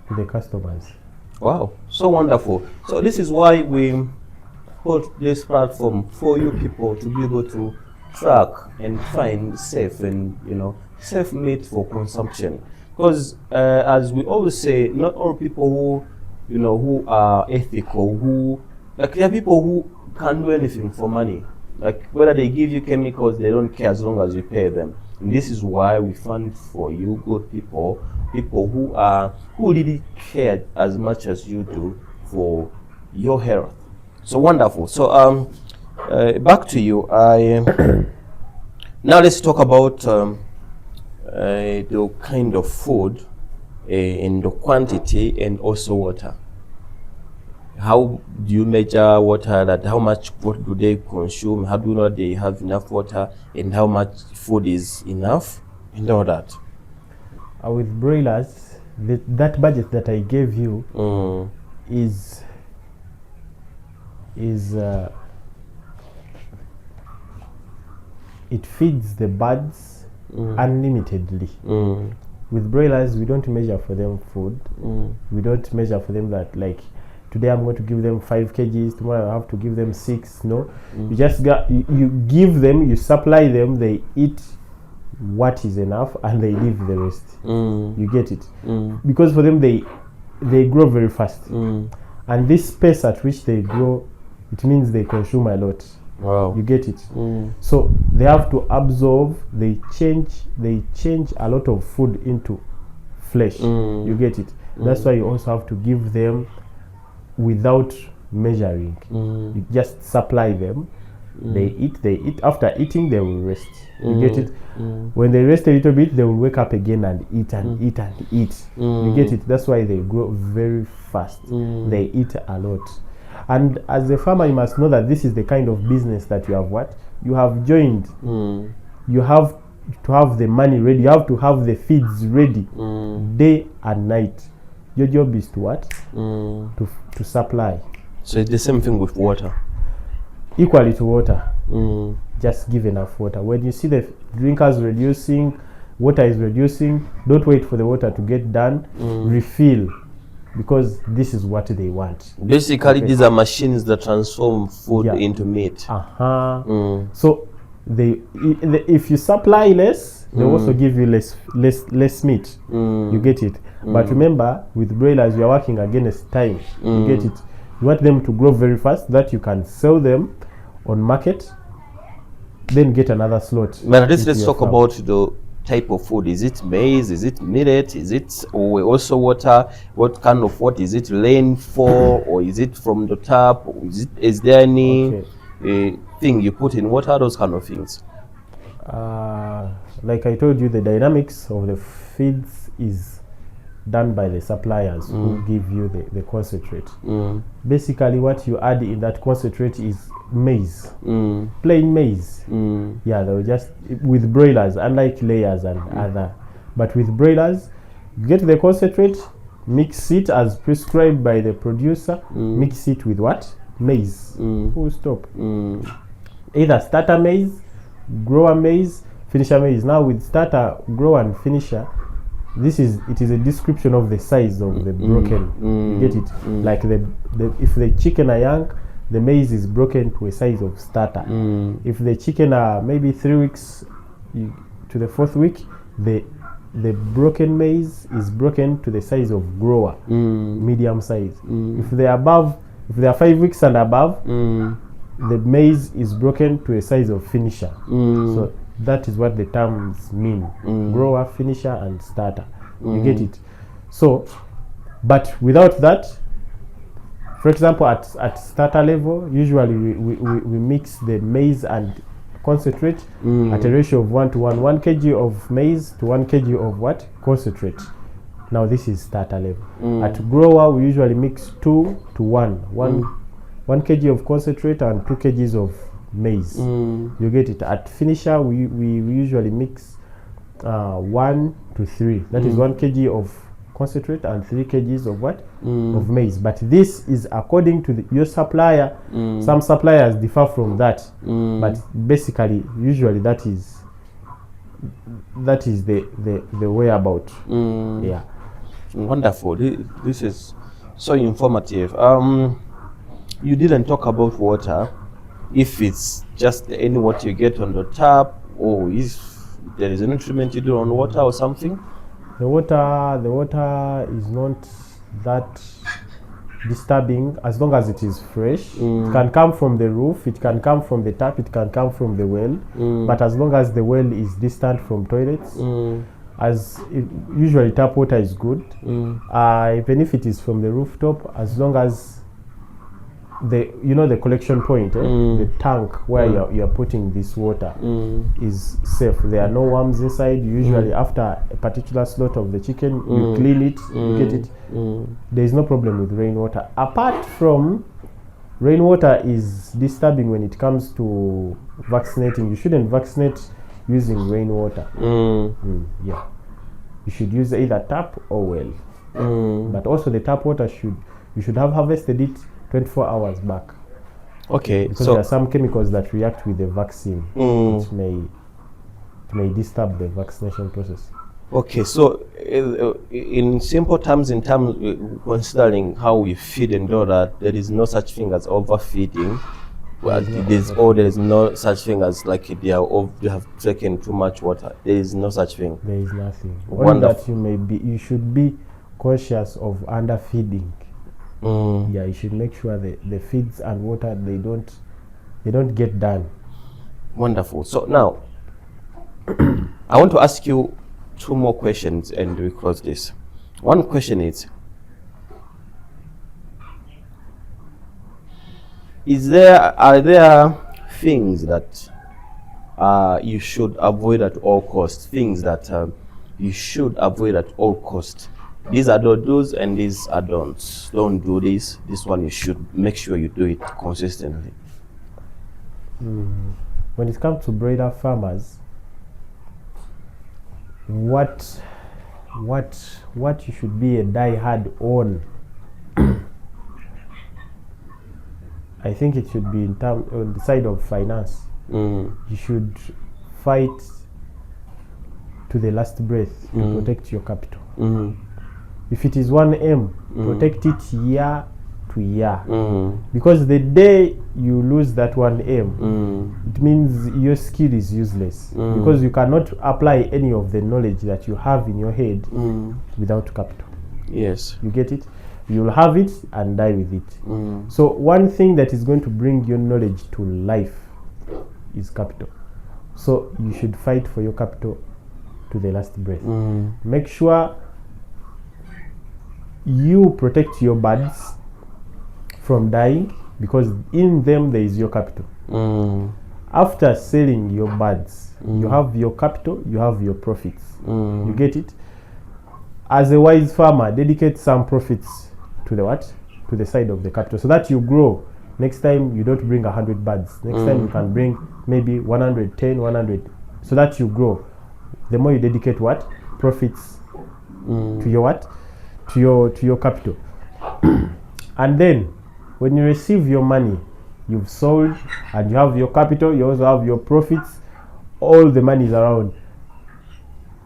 [SPEAKER 2] to the customers.
[SPEAKER 1] Wow, so wonderful. So this is why we put this platform for you people to be able to track and find safe and safe meat for consumption. Because as we always say, not all people who are ethical, there are people who can't do anything for money. Like whether they give you chemicals, they don't care as long as you pay them. And this is why we fund for you good people who really care as much as you do for your health. So wonderful. So back to you. Now let's talk about the kind of food and the quantity and also water. How do you measure water? That how much water do they consume? How do you know they have enough water and how much food is enough and all that?
[SPEAKER 2] With broilers, that budget that I gave you is it feeds the birds unlimitedly. With broilers, we don't measure for them food. We don't measure for them that like today I'm going to give them 5 kgs, tomorrow I have to give them 6. No, you just you give them, you supply them, they eat what is enough and they leave the rest. You get it? Because for them they grow very fast, and this pace at which they grow, it means they consume a lot.
[SPEAKER 1] Wow.
[SPEAKER 2] You get it? So they have to absorb, they change a lot of food into flesh. You get it? That's why you also have to give them without measuring. You just supply them. They eat. After eating, they will rest. You get it? When they rest a little bit, they will wake up again and eat and eat and eat. You get it? That's why they grow very fast. They eat a lot. And as a farmer, you must know that this is the kind of business that you have joined. You have to have the money ready. You have to have the feeds ready day and night. Your job is to what? To supply.
[SPEAKER 1] So it's the same thing with water.
[SPEAKER 2] Equally to water. Just give enough water. When you see the drinkers reducing, water is reducing, don't wait for the water to get done. Refill, because this is what they want.
[SPEAKER 1] Basically, these are machines that transform food into meat.
[SPEAKER 2] So if you supply less, they also give you less meat. You get it? But remember, with broilers, you are working against time. You get it? You want them to grow very fast, that you can sell them on market, then get another slot.
[SPEAKER 1] But let's talk about the type of food. Is it maize? Is it millet? Is it also water? What kind of what is it? Rain for, or is it from the tap? Is there any thing you put in water? Those kind of things.
[SPEAKER 2] Like I told you, the dynamics of the feeds is done by the suppliers who give you the concentrate. Basically, what you add in that concentrate is maize, plain maize. Yeah, they will just with broilers, unlike layers and other. But with broilers, you get the concentrate, mix it as prescribed by the producer. Mix it with what? Maize. Full stop. Either starter maize, grower maize, finisher maize. Now with starter, grower, and finisher, it is a description of the size of the broken. You get it? Like if the chicken are young, the maize is broken to a size of starter. If the chicken are maybe 3 weeks to the 4th week, the broken maize is broken to the size of grower, medium size. If they are 5 weeks and above, the maize is broken to a size of finisher. So that is what the terms mean: grower, finisher, and starter. You get it? So, but without that, for example, at starter level, usually we mix the maize and concentrate at a ratio of 1 to 1. 1 kg of maize to 1 kg of what? Concentrate. Now this is starter level. At grower, we usually mix 2 to 1. 1 kg of concentrate and 2 kgs of maize. You get it? At finisher, we usually mix 1 to 3. That is 1 kg of concentrate and 3 kgs of what? Of maize. But this is according to your supplier. Some suppliers differ from that, but basically, usually that is the way about. Yeah.
[SPEAKER 1] Wonderful. This is so informative. You didn't talk about water. If it's just any water you get on the tap, or if there is an treatment you do on water or something.
[SPEAKER 2] The water is not that disturbing as long as it is fresh. It can come from the roof, it can come from the tap, it can come from the well. But as long as the well is distant from toilets, usually tap water is good. Even if it is from the rooftop, as long as the collection point, the tank where you're putting this water is safe. There are no worms inside. Usually after a particular slaughter of the chicken, you clean it, you get it. There is no problem with rainwater. Apart from rainwater is disturbing when it comes to vaccinating. You shouldn't vaccinate using rainwater. Yeah, you should use either tap or well. But also the tap water you should have harvested it 24 hours back.
[SPEAKER 1] Okay,
[SPEAKER 2] because there are some chemicals that react with the vaccine, which may disturb the vaccination process.
[SPEAKER 1] Okay, so in simple terms, considering how we feed and all that, there is no such thing as overfeeding. Well, there is no such thing as like they have taken too much water. There is no such thing.
[SPEAKER 2] There is nothing. Only that you should be conscious of underfeeding. Yeah, you should make sure the feeds and water they don't get done.
[SPEAKER 1] Wonderful. So now I want to ask you 2 more questions and we close this. One question is are there things that you should avoid at all costs? Things that you should avoid at all costs. These are the do's and these are don'ts. Don't do this. This one you should make sure you do it consistently.
[SPEAKER 2] When it comes to broiler farmers, what you should be a die-hard on, I think it should be on the side of finance. You should fight to the last breath to protect your capital. If it is 1M, protect it year to year. Because the day you lose that 1M, it means your skill is useless. Because you cannot apply any of the knowledge that you have in your head without capital.
[SPEAKER 1] Yes.
[SPEAKER 2] You get it? You'll have it and die with it. So one thing that is going to bring your knowledge to life is capital. So you should fight for your capital to the last breath. Make sure you protect your birds from dying, because in them there is your capital. After selling your birds, you have your capital, you have your profits. You get it? As a wise farmer, dedicate some profits to the what? To the side of the capital, so that you grow. Next time you don't bring 100 birds. Next time you can bring maybe 110, 100, so that you grow. The more you dedicate what? Profits to your what? To your capital. And then when you receive your money, you've sold and you have your capital, you also have your profits, all the money is around.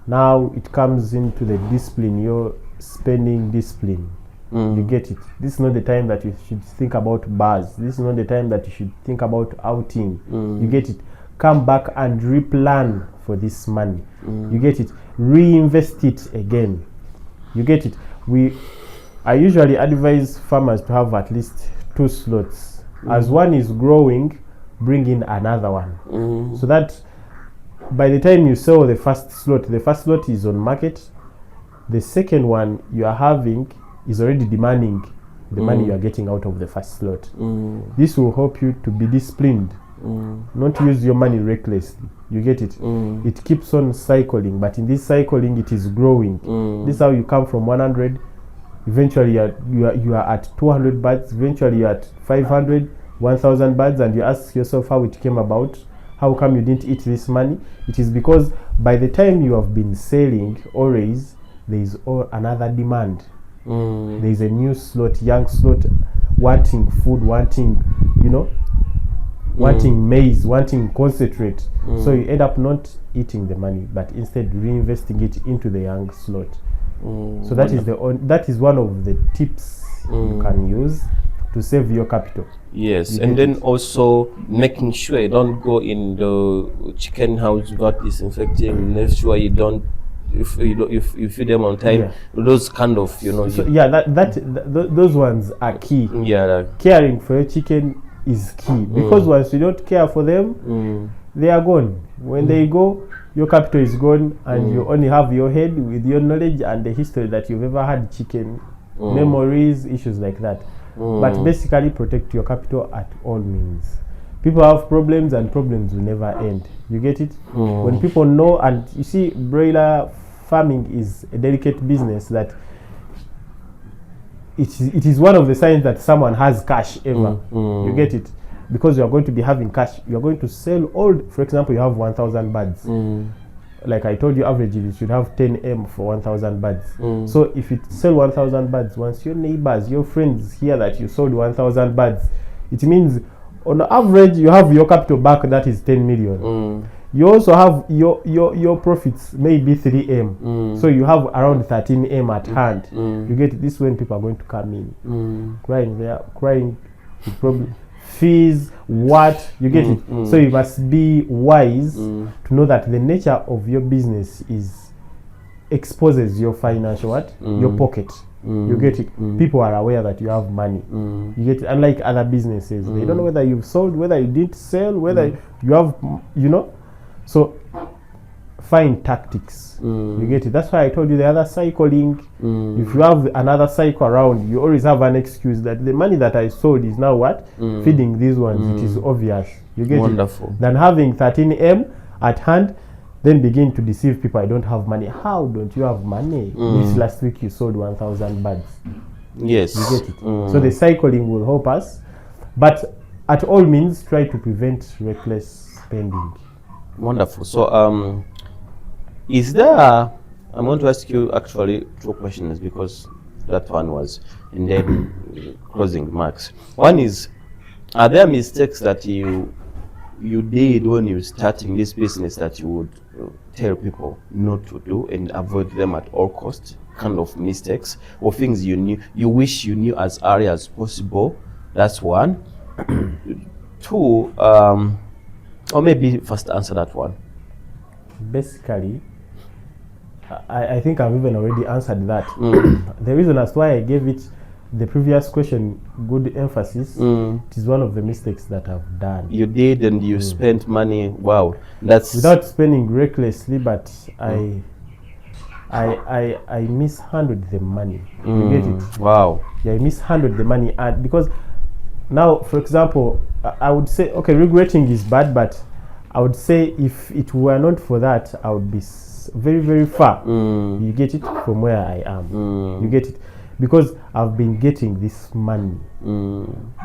[SPEAKER 2] Now it comes into the discipline, your spending discipline. You get it? This is not the time that you should think about bars. This is not the time that you should think about outing. You get it? Come back and replan for this money. You get it? Reinvest it again. You get it? I usually advise farmers to have at least 2 slots As one is growing, bring in another one. So that by the time you sell the first slot is on market. The second one you are having is already demanding the money you are getting out of the first slot. This will help you to be disciplined, not use your money recklessly. You get it? It keeps on cycling, but in this cycling, it is growing. This is how you come from 100. Eventually, you are at 200 baht. Eventually, you're at 500, 1,000 baht, and you ask yourself how it came about. How come you didn't eat this money? It is because by the time you have been selling always, there is another demand. There is a new slot, young slot, wanting food, wanting, wanting maize, wanting concentrate. So you end up not eating the money, but instead reinvesting it into the young slot. So that is one of the tips you can use to save your capital.
[SPEAKER 1] Yes, and then also making sure you don't go in the chicken house without disinfecting. Make sure you don't, if you feed them on time. Those kind of
[SPEAKER 2] So those ones are key. Caring for your chicken is key, because once you don't care for them, they are gone. When they go, your capital is gone, and you only have your head with your knowledge and the history that you've ever had chicken, memories, issues like that. But basically, protect your capital at all means. People have problems, and problems will never end. You get it? When people know, and you see, broiler farming is a delicate business that it is one of the signs that someone has cash ever. You get it? Because you are going to be having cash. You are going to sell all, for example, you have 1,000 birds. Like I told you, averagely you should have 10 M for 1,000 birds. So if you sell 1,000 birds, once your neighbors, your friends hear that you sold 1,000 birds, it means on average you have your capital back, that is 10 million. You also have your profits maybe 3 M. So you have around 13 M at hand. You get it? This is when people are going to come in crying. They are crying probably fees, what, you get it? So you must be wise to know that the nature of your business exposes your financial your pocket. You get it? People are aware that you have money. You get it? Unlike other businesses, they don't know whether you've sold, whether you didn't sell, whether you have, so find tactics. You get it? That's why I told you the other cycling. If you have another cycle around, you always have an excuse that the money that I sold is now feeding these ones. It is obvious. You get
[SPEAKER 1] Wonderful.
[SPEAKER 2] it? Than having 13 M at hand, then begin to deceive people. I don't have money. How don't you have money? This last week you sold 1,000 birds.
[SPEAKER 1] Yes.
[SPEAKER 2] You get it? So the cycling will help us, but at all means try to prevent reckless spending.
[SPEAKER 1] Wonderful. So is there, I'm going to ask you actually 2 questions, because that one was in the closing marks. One is, are there mistakes that you did when you were starting this business that you would tell people not to do and avoid them at all costs? Kind of mistakes or things you wish you knew as early as possible? That's one. 2, or maybe first answer that one.
[SPEAKER 2] Basically, I think I've even already answered that. The reason as why I gave it the previous question good emphasis, it is one of the mistakes that I've done.
[SPEAKER 1] You did, and you spent money. Wow, that's
[SPEAKER 2] without spending recklessly, but I mishandled the money. You get it?
[SPEAKER 1] Wow.
[SPEAKER 2] Yeah, I mishandled the money, and because now, for example, I would say, okay, regretting is bad, but I would say if it were not for that, I would be very, very far. You get it? From where I am. You get it? Because I've been getting this money,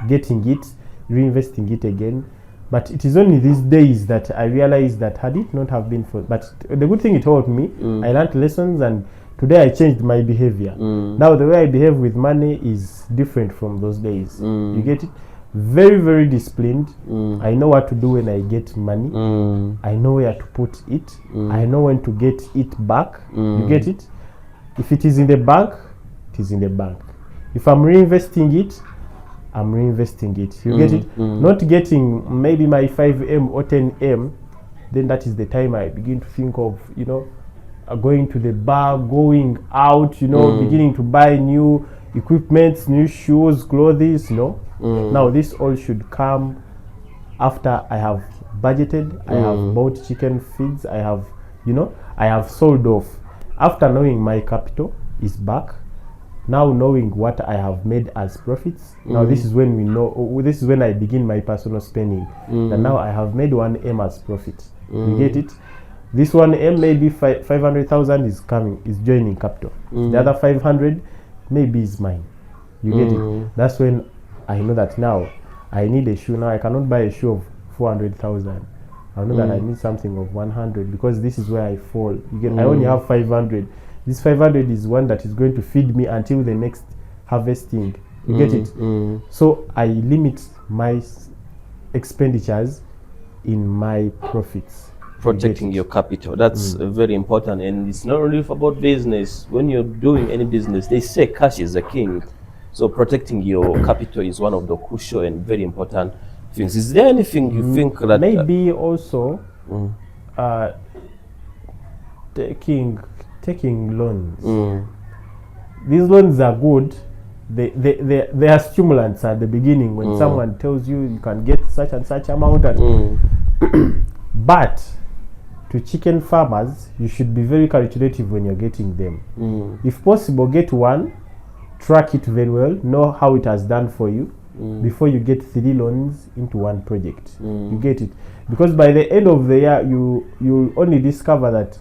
[SPEAKER 2] getting it, reinvesting it again. But it is only these days that I realized that had it not have been for, but the good thing it taught me, I learned lessons, and today I changed my behavior. Now the way I behave with money is different from those days. You get it? Very, very disciplined. I know what to do when I get money. I know where to put it. I know when to get it back. You get it? If it is in the bank, it is in the bank. If I'm reinvesting it, I'm reinvesting it. You get it? Not getting maybe my 5M or 10M, then that is the time I begin to think of, going to the bar, going out, beginning to buy new equipment, new shoes, clothes, Now this all should come after I have budgeted, I have bought chicken feeds, I have, I have sold off. After knowing my capital is back, now knowing what I have made as profits, now this is when I begin my personal spending. And now I have made 1M as profit. You get it? This 1M maybe 500,000 is joining capital. The other 500 maybe is mine. You get it? That's when I know that now I need a shoe. Now I cannot buy a shoe of 400,000. I know that I need something of 100 because this is where I fall. You get? I only have 500. This 500 is one that is going to feed me until the next harvesting. You get it? So I limit my expenditures in my profits.
[SPEAKER 1] Protecting your capital, that's very important. And it's not only about business. When you're doing any business, they say cash is the king. So protecting your capital is one of the crucial and very important things. Is there anything you think that
[SPEAKER 2] maybe also taking loans? These loans are good. They are stimulants at the beginning when someone tells you can get such and such amount. But to chicken farmers, you should be very calculative when you're getting them. If possible, get one, track it very well, know how it has done for you before you get 3 loans into one project. You get it? Because by the end of the year, you only discover that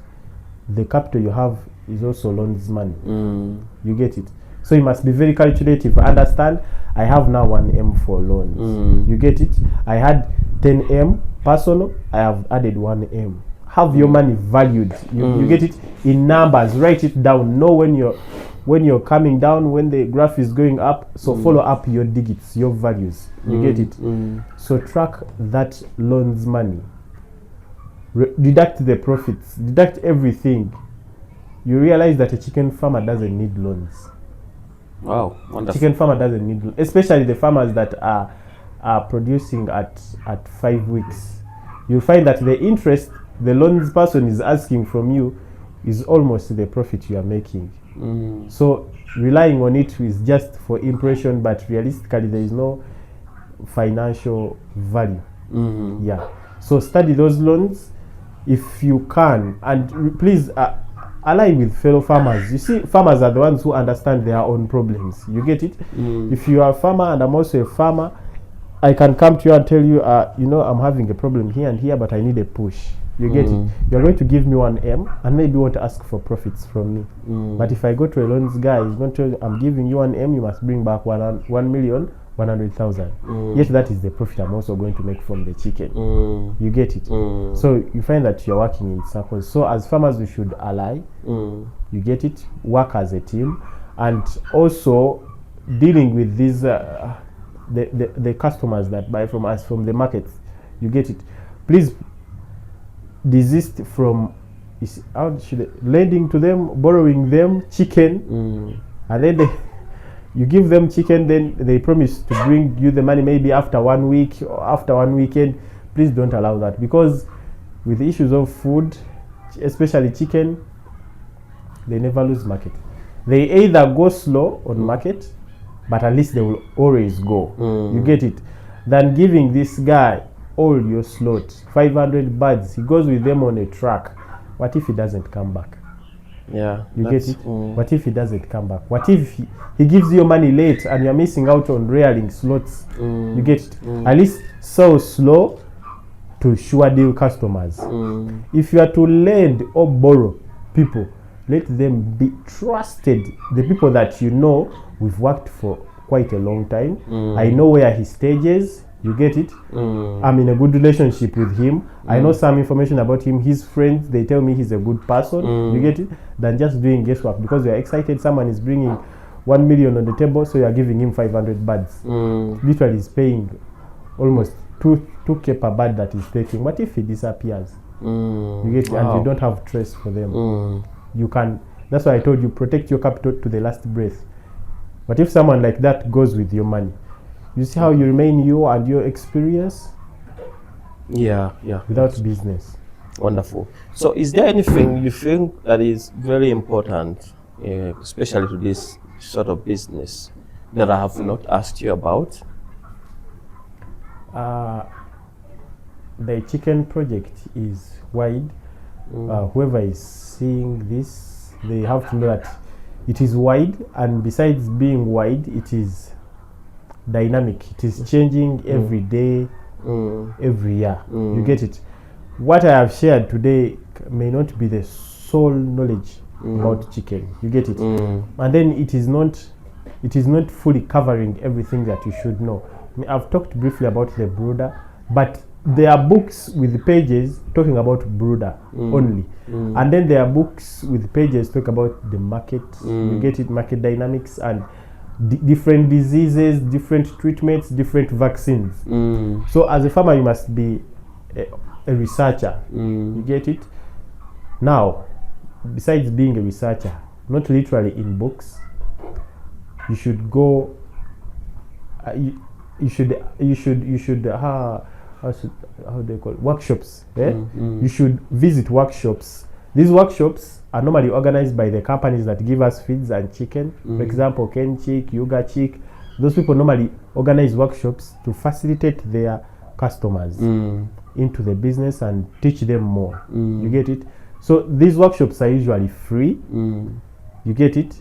[SPEAKER 2] the capital you have is also loans money. You get it? So you must be very calculative. Understand, I have now 1M for loans. You get it? I had 10M personal, I have added 1M. Have your money valued. You get it in numbers. Write it down. Know when you're coming down, when the graph is going up. So follow up your digits, your values. You get it. So track that loans money. Deduct the profits. Deduct everything. You realize that a chicken farmer doesn't need loans.
[SPEAKER 1] Wow, wonderful.
[SPEAKER 2] Chicken farmer doesn't need loans, especially the farmers that are producing at 5 weeks. You find that the interest the loans person is asking from you is almost the profit you are making. So relying on it is just for impression, but realistically there is no financial value. Yeah. So study those loans if you can, and please align with fellow farmers. You see, farmers are the ones who understand their own problems. You get it? If you are a farmer and I'm also a farmer, I can come to you and tell you, I'm having a problem here and here, but I need a push. You get it? You're going to give me 1M and maybe want to ask for profits from me. But if I go to a loans guy, he's going to tell you, I'm giving you 1M, you must bring back 1,100,000. Yet that is the profit I'm also going to make from the chicken. You get it? So you find that you're working in circles. So as farmers, we should ally. You get it? Work as a team. And also dealing with these the customers that buy from us from the markets. You get it? Please desist from lending to them, borrowing them chicken, and then you give them chicken, then they promise to bring you the money maybe after 1 week or after 1 weekend. Please don't allow that, because with the issues of food, especially chicken, they never lose market. They either go slow on market, but at least they will always go. You get it? Than giving this guy all your slots, 500 birds, he goes with them on a truck. What if he doesn't come back?
[SPEAKER 1] Yeah,
[SPEAKER 2] you get it? What if he doesn't come back? What if he gives you money late and you're missing out on rearing slots? You get it? At least sell slow to sure deal customers. If you are to lend or borrow people, let them be trusted. The people that you know, we've worked for quite a long time. I know where he stages. You get it? I'm in a good relationship with him. I know some information about him. His friends, they tell me he's a good person. You get it? Than just doing guesswork, because you're excited someone is bringing 1 million on the table, so you're giving him 500 birds. Literally, he's paying almost 2K per bird that he's taking. What if he disappears? You get it? And you don't have trace for them. You can. That's why I told you, protect your capital to the last breath. But if someone like that goes with your money, you see how you remain you and your experience?
[SPEAKER 1] Yeah.
[SPEAKER 2] Without business.
[SPEAKER 1] Wonderful. So is there anything you think that is very important, especially to this sort of business that I have not asked you about?
[SPEAKER 2] The chicken project is wide. Whoever is seeing this, they have to know that it is wide, and besides being wide, it is dynamic. It is changing every day, every year. You get it? What I have shared today may not be the sole knowledge about chicken. You get it? And then it is not fully covering everything that you should know. I've talked briefly about the brooder, but there are books with pages talking about brooder only, and then there are books with pages talk about the market. You get it? Market dynamics and different diseases, different treatments, different vaccines. So as a farmer, you must be a researcher. You get it? Now, besides being a researcher, not literally in books, you should go. You should how do they call it? Workshops. You should visit workshops. These workshops are normally organized by the companies that give us feeds and chicken. For example, Ken Chick, Yuga Chick. Those people normally organize workshops to facilitate their customers into the business and teach them more. You get it? So these workshops are usually free. You get it?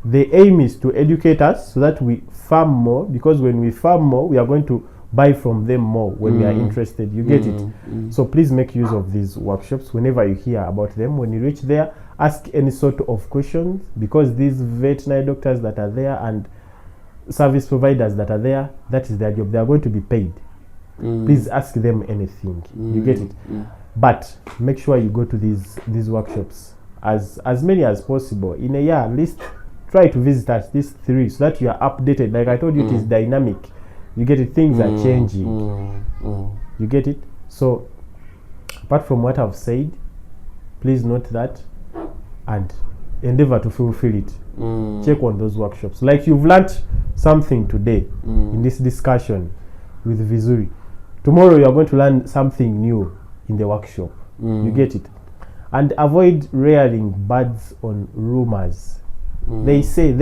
[SPEAKER 2] The aim is to educate us so that we farm more, because when we farm more, we are going to buy from them more when we are interested. You get it? So please make use of these workshops whenever you hear about them. When you reach there, ask any sort of questions, because these veterinary doctors that are there and service providers that are there, that is their job. They are going to be paid. Please ask them anything. You get it? But make sure you go to these workshops as many as possible in a year. At least try to visit at least 3 so that you are updated. Like I told you, it is dynamic. You get it? Things are changing. You get it? So apart from what I've said, please note that and endeavor to fulfill it. Check on those workshops. Like you've learned something today in this discussion with Vizuri. Tomorrow you are going to learn something new in the workshop. You get it? And avoid rearing birds on rumors. They say.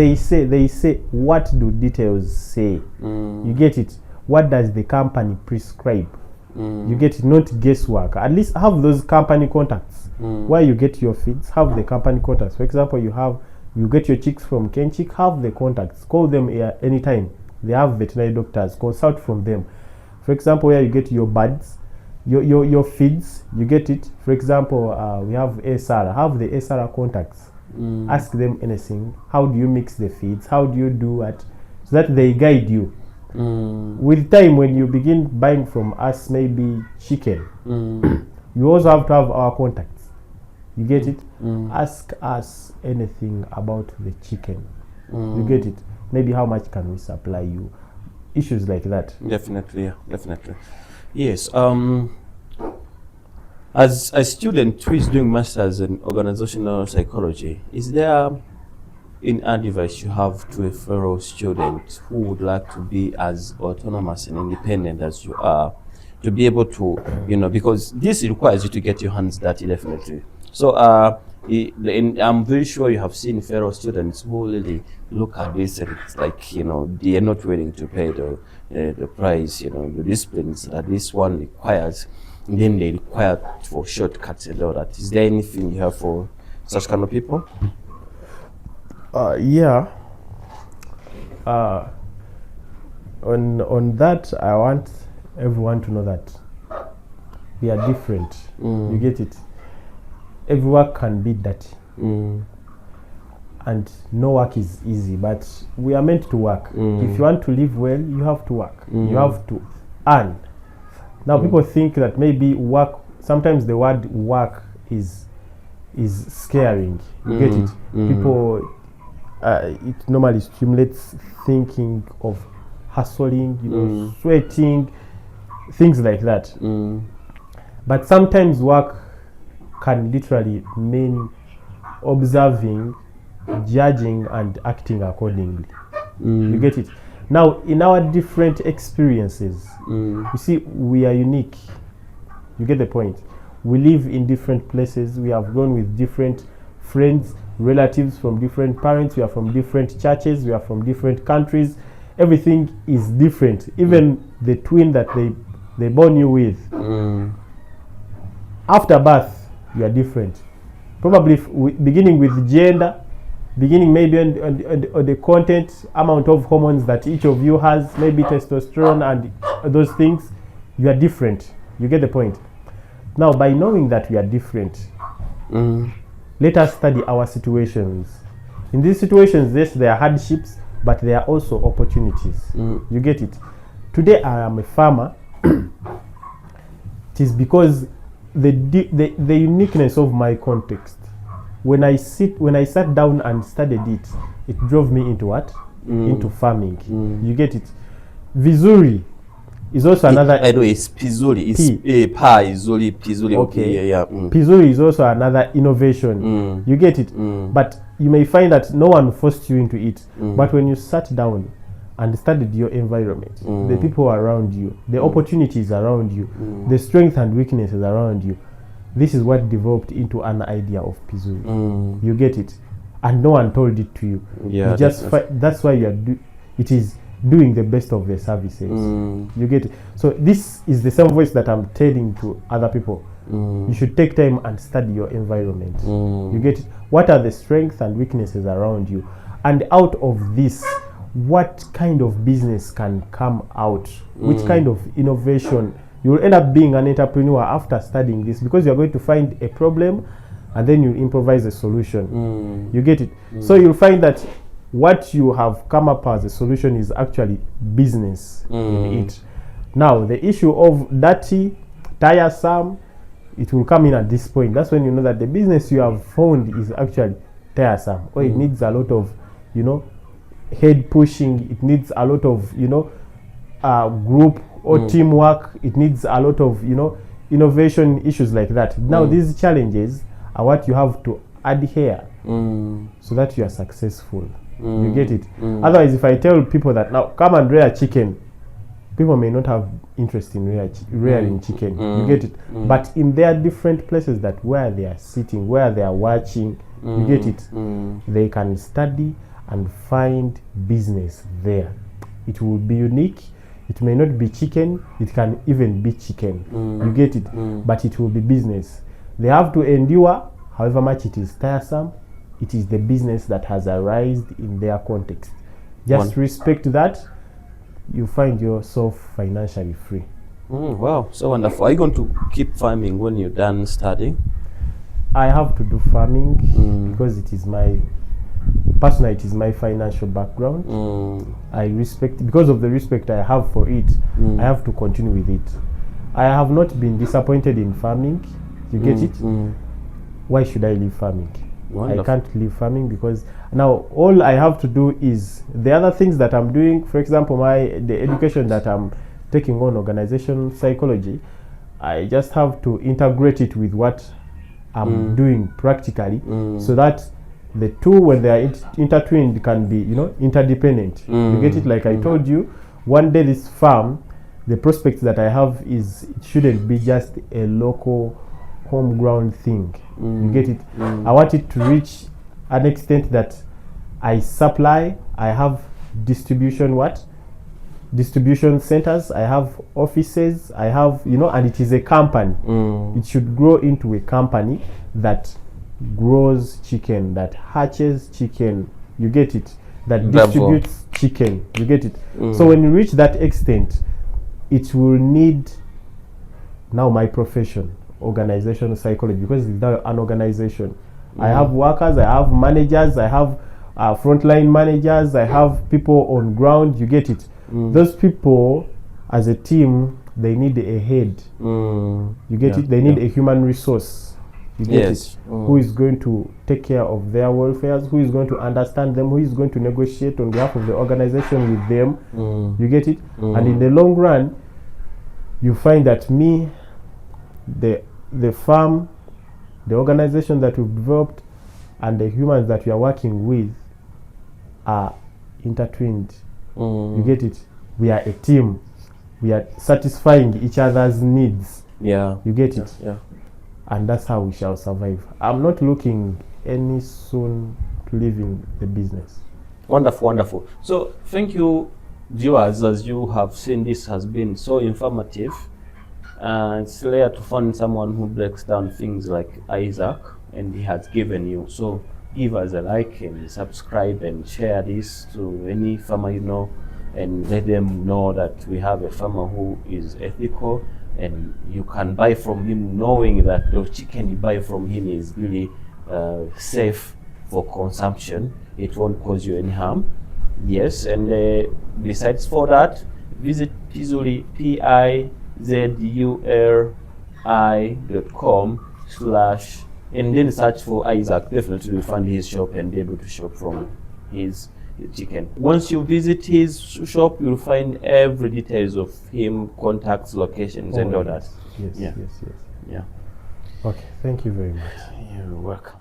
[SPEAKER 2] What do details say? You get it? What does the company prescribe? You get it? Not guesswork. At least have those company contacts. Where you get your feeds, have the company contacts. For example, you get your chicks from Kenchick, have the contacts. Call them anytime. They have veterinary doctors. Consult from them. For example, where you get your birds, your feeds, you get it. For example, we have SR. Have the SR contacts. Ask them anything. How do you mix the feeds? How do you do it? So that they guide you. With time, when you begin buying from us, maybe chicken, you also have to have our contacts. You get it? Ask us anything about the chicken. You get it? Maybe how much can we supply you? Issues like that.
[SPEAKER 1] Definitely, yeah, definitely. Yes. As a student who is doing masters in organizational psychology, is there any advice you have to a fellow student who would like to be as autonomous and independent as you are, to be able to, because this requires you to get your hands dirty, definitely. So I'm very sure you have seen fellow students who really look at this and it's like, they are not willing to pay the price, the disciplines that this one requires. And then they require for shortcuts and all that. Is there anything you have for such kind of people?
[SPEAKER 2] Yeah. On that, I want everyone to know that we are different. You get it? Every work can be dirty. And no work is easy, but we are meant to work. If you want to live well, you have to work. You have to earn. Now people think that maybe work, sometimes the word work is scaring. You get it? People, it normally stimulates thinking of hustling, sweating, things like that. But sometimes work can literally mean observing, judging, and acting accordingly. You get it? Now, in our different experiences, you see, we are unique. You get the point? We live in different places. We have gone with different friends. relatives from different parents, we are from different churches, we are from different countries. Everything is different. Even the twin that they born you with, after birth, you are different. Probably beginning with gender, beginning maybe on the content, amount of hormones that each of you has, maybe testosterone and those things, you are different. You get the point? Now, by knowing that we are different, let us study our situations. In these situations, yes, there are hardships, but there are also opportunities. You get it? Today, I am a farmer. It is because the uniqueness of my context. When I sat down and studied it, it drove me into what? Into farming. You get it? Vizuri is also another.
[SPEAKER 1] By the way, it's Pizuri. It's pa Izuri, Pizuri.
[SPEAKER 2] Okay.
[SPEAKER 1] Yeah.
[SPEAKER 2] Pizuri is also another innovation. You get it? But you may find that no one forced you into it. But when you sat down and studied your environment, the people around you, the opportunities around you, the strengths and weaknesses around you, this is what developed into an idea of Pizuri. You get it? And no one told it to you.
[SPEAKER 1] Yeah,
[SPEAKER 2] you just that's why it is doing the best of the services. You get it? So this is the same voice that I'm telling to other people. You should take time and study your environment. You get it? What are the strengths and weaknesses around you? And out of this, what kind of business can come out? Which kind of innovation? You will end up being an entrepreneur after studying this, because you're going to find a problem and then you improvise a solution. You get it? So you'll find that what you have come up as a solution is actually business in it. Now, the issue of dirty, tiresome, it will come in at this point. That's when you know that the business you have found is actually tiresome, or it needs a lot of, head pushing. It needs a lot of, group or teamwork. It needs a lot of, innovation issues like that. Now, these challenges are what you have to adhere so that you are successful. You get it? Otherwise, if I tell people that now come and rear chicken, people may not have interest in rearing chicken. You get it? But in their different places that where they are sitting, where they are watching, you get it? They can study and find business there. It will be unique. It may not be chicken. It can even be chicken. You get it? But it will be business. They have to endure, however much it is tiresome. It is the business that has arisen in their context. Just respect that. You find yourself financially free.
[SPEAKER 1] Wow, so wonderful. Are you going to keep farming when you're done studying?
[SPEAKER 2] I have to do farming because it is personally, it is my financial background. I respect, because of the respect I have for it, I have to continue with it. I have not been disappointed in farming. You get it? Why should I leave farming?
[SPEAKER 1] Wonderful.
[SPEAKER 2] I can't leave farming because now all I have to do is the other things that I'm doing. For example, the education that I'm taking on, organization psychology, I just have to integrate it with what I'm doing practically, so that the two, when they are intertwined, can be interdependent. You get it? Like I told you, one day this farm, the prospects that I have is it shouldn't be just a local home ground thing. You get it? I want it to reach an extent that I supply, I have distribution centers, I have offices, I have, and it is a company. It should grow into a company that grows chicken, that hatches chicken. You get it? That distributes chicken. You get it? So when you reach that extent, it will need now my profession, organizational psychology, because it's now an organization. I have workers, I have managers, I have frontline managers, I have people on ground. You get it? Those people as a team, they need a head. You get it? They need a human resource. You get it? Who is going to take care of their welfare, who is going to understand them, who is going to negotiate on behalf of the organization with them. You get it? And in the long run, you find that the farm, the organization that we've developed, and the humans that we are working with are intertwined. You get it? We are a team. We are satisfying each other's needs. You get it? And that's how we shall survive. I'm not looking any soon leaving the business.
[SPEAKER 1] Wonderful, wonderful. So thank you, viewers. As you have seen, this has been so informative. It's rare to find someone who breaks down things like Isaac, and he has given you. So give us a like and subscribe and share this to any farmer you know, and let them know that we have a farmer who is ethical, and you can buy from him knowing that the chicken you buy from him is really safe for consumption. It won't cause you any harm. Yes, and besides for that, visit Pizuli, pizuli.com/ and then search for Isaac. Definitely you'll find his shop and be able to shop from his chicken. Once you visit his shop, you'll find every details of him, contacts, locations, and all that.
[SPEAKER 2] Yes,
[SPEAKER 1] Yeah.
[SPEAKER 2] yes, yes.
[SPEAKER 1] Yeah.
[SPEAKER 2] Okay, thank you very much.
[SPEAKER 1] You're welcome.